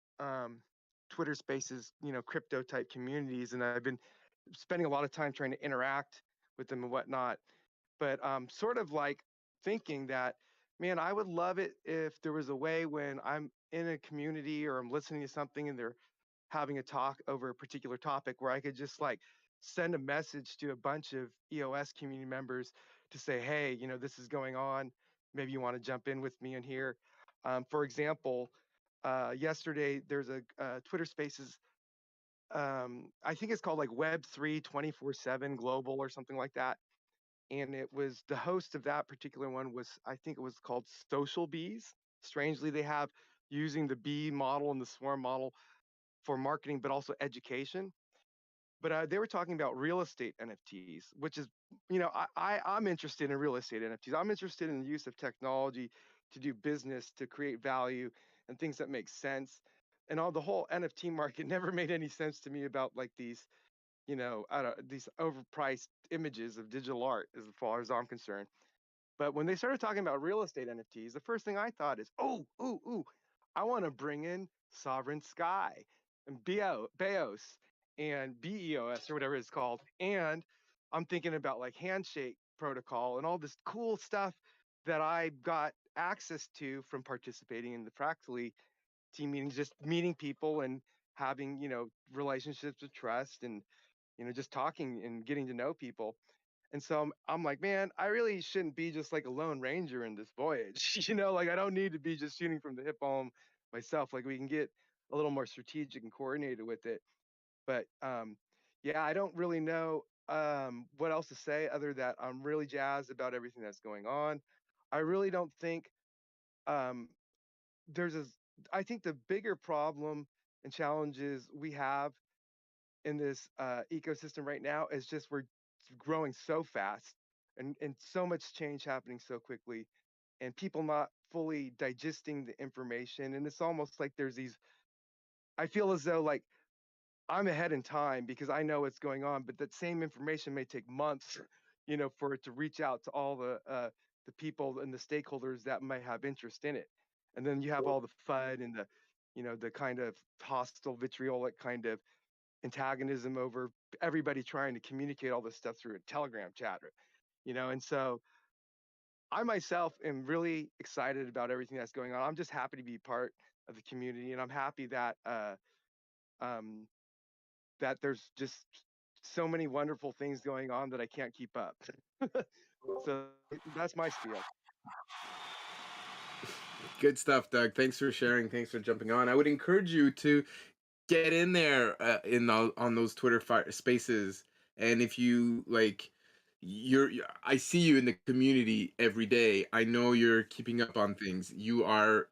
Twitter spaces, crypto type communities, and I've been spending a lot of time trying to interact with them and whatnot. But sort of like thinking that, man, I would love it if there was a way when I'm in a community or I'm listening to something and they're having a talk over a particular topic where I could just like send a message to a bunch of EOS community members to say, hey, this is going on. Maybe you want to jump in with me in here. For example, yesterday there's a Twitter Spaces. I think it's called like Web3 24/7 Global or something like that. And it was the host of that particular one was, I think it was called Social Bees. Strangely, they have using the bee model and the swarm model for marketing, but also education. But they were talking about real estate NFTs, which is, I'm interested in real estate NFTs. I'm interested in the use of technology to do business, to create value and things that make sense. And all the whole NFT market never made any sense to me about like these, these overpriced images of digital art, as far as I'm concerned. But when they started talking about real estate NFTs, the first thing I thought is, I want to bring in Sovereign Sky and BEOS and BEOS or whatever it's called. And I'm thinking about like Handshake protocol and all this cool stuff that I got access to from participating in the Fractally team meetings, just meeting people and having, relationships of trust and, just talking and getting to know people. And so I'm like, man, I really shouldn't be just like a lone ranger in this voyage. Like I don't need to be just shooting from the hip on myself. Like we can get a little more strategic and coordinated with it. But yeah, I don't really know what else to say other that I'm really jazzed about everything that's going on. I really don't think um, there's a, I think the bigger problem and challenges we have in this ecosystem right now is just we're growing so fast and so much change happening so quickly and people not fully digesting the information. And it's almost like there's these, I feel as though like I'm ahead in time because I know what's going on, but that same information may take months, for it to reach out to all the people and the stakeholders that might have interest in it. And then you have all the FUD and the, the kind of hostile, vitriolic kind of antagonism over everybody trying to communicate all this stuff through a Telegram chat, and so I myself am really excited about everything that's going on. I'm just happy to be part of the community, and I'm happy that um, that there's just so many wonderful things going on that I can't keep up. So that's my spiel. Good stuff, Doug. Thanks for sharing. Thanks for jumping on. I would encourage you to get in there on those Twitter spaces, and if you like, I see you in the community every day. I know you're keeping up on things. You're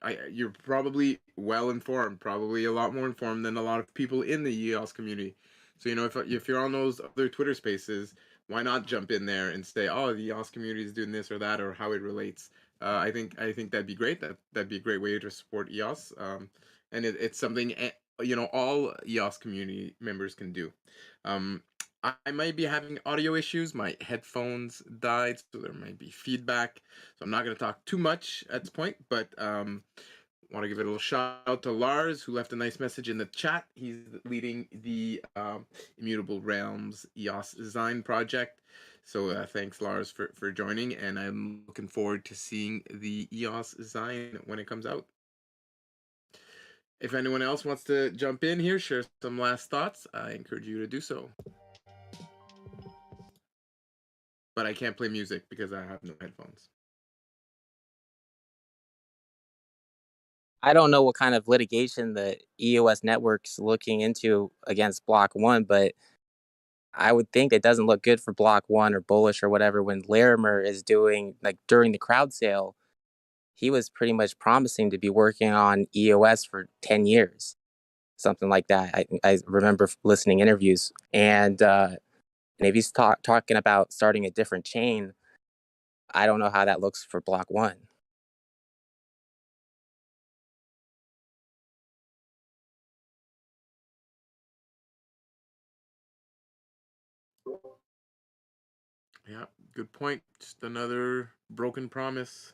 probably well informed, probably a lot more informed than a lot of people in the EOS community. So if you're on those other Twitter spaces, why not jump in there and say, oh, the EOS community is doing this or that or how it relates. I think that'd be great. That'd be a great way to support EOS. And it's something all EOS community members can do. I might be having audio issues. My headphones died, so there might be feedback. So I'm not going to talk too much at this point, but want to give it a little shout out to Lars, who left a nice message in the chat. He's leading the Immutable Realms EOS design project. So thanks, Lars, for joining, and I'm looking forward to seeing the EOS design when it comes out. If anyone else wants to jump in here, share some last thoughts, I encourage you to do so. But I can't play music because I have no headphones. I don't know what kind of litigation the EOS network's looking into against Block One, but I would think it doesn't look good for Block One or Bullish or whatever when Larimer is doing, like, during the crowd sale, he was pretty much promising to be working on EOS for 10 years, something like that. I remember listening to interviews. And if he's talking about starting a different chain, I don't know how that looks for Block One. Yeah, good point. Just another broken promise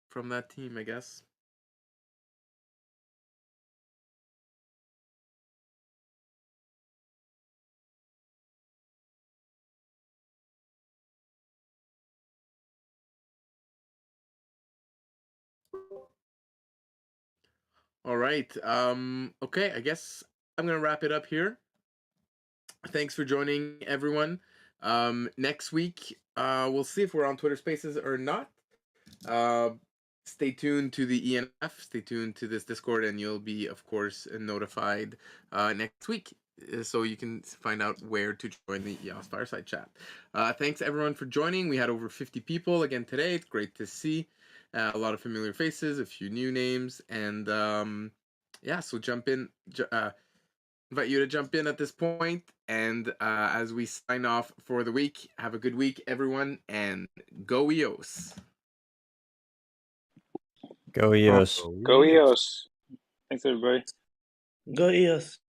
from that team, I guess. All right. Okay, I guess I'm gonna wrap it up here. Thanks for joining, everyone. Next week, we'll see if we're on Twitter Spaces or not. Stay tuned to the ENF. Stay tuned to this Discord, and you'll be, of course, notified next week, so you can find out where to join the EOS Fireside Chat. Thanks, everyone, for joining. We had over 50 people again today. It's great to see a lot of familiar faces, a few new names, and yeah, so jump in. Invite you to jump in at this point, and as we sign off for the week, have a good week, everyone, and go EOS. Go EOS. Go EOS. Thanks, everybody. Go EOS.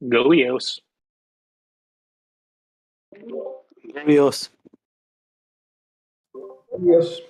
Go EOS. EOS. Yes.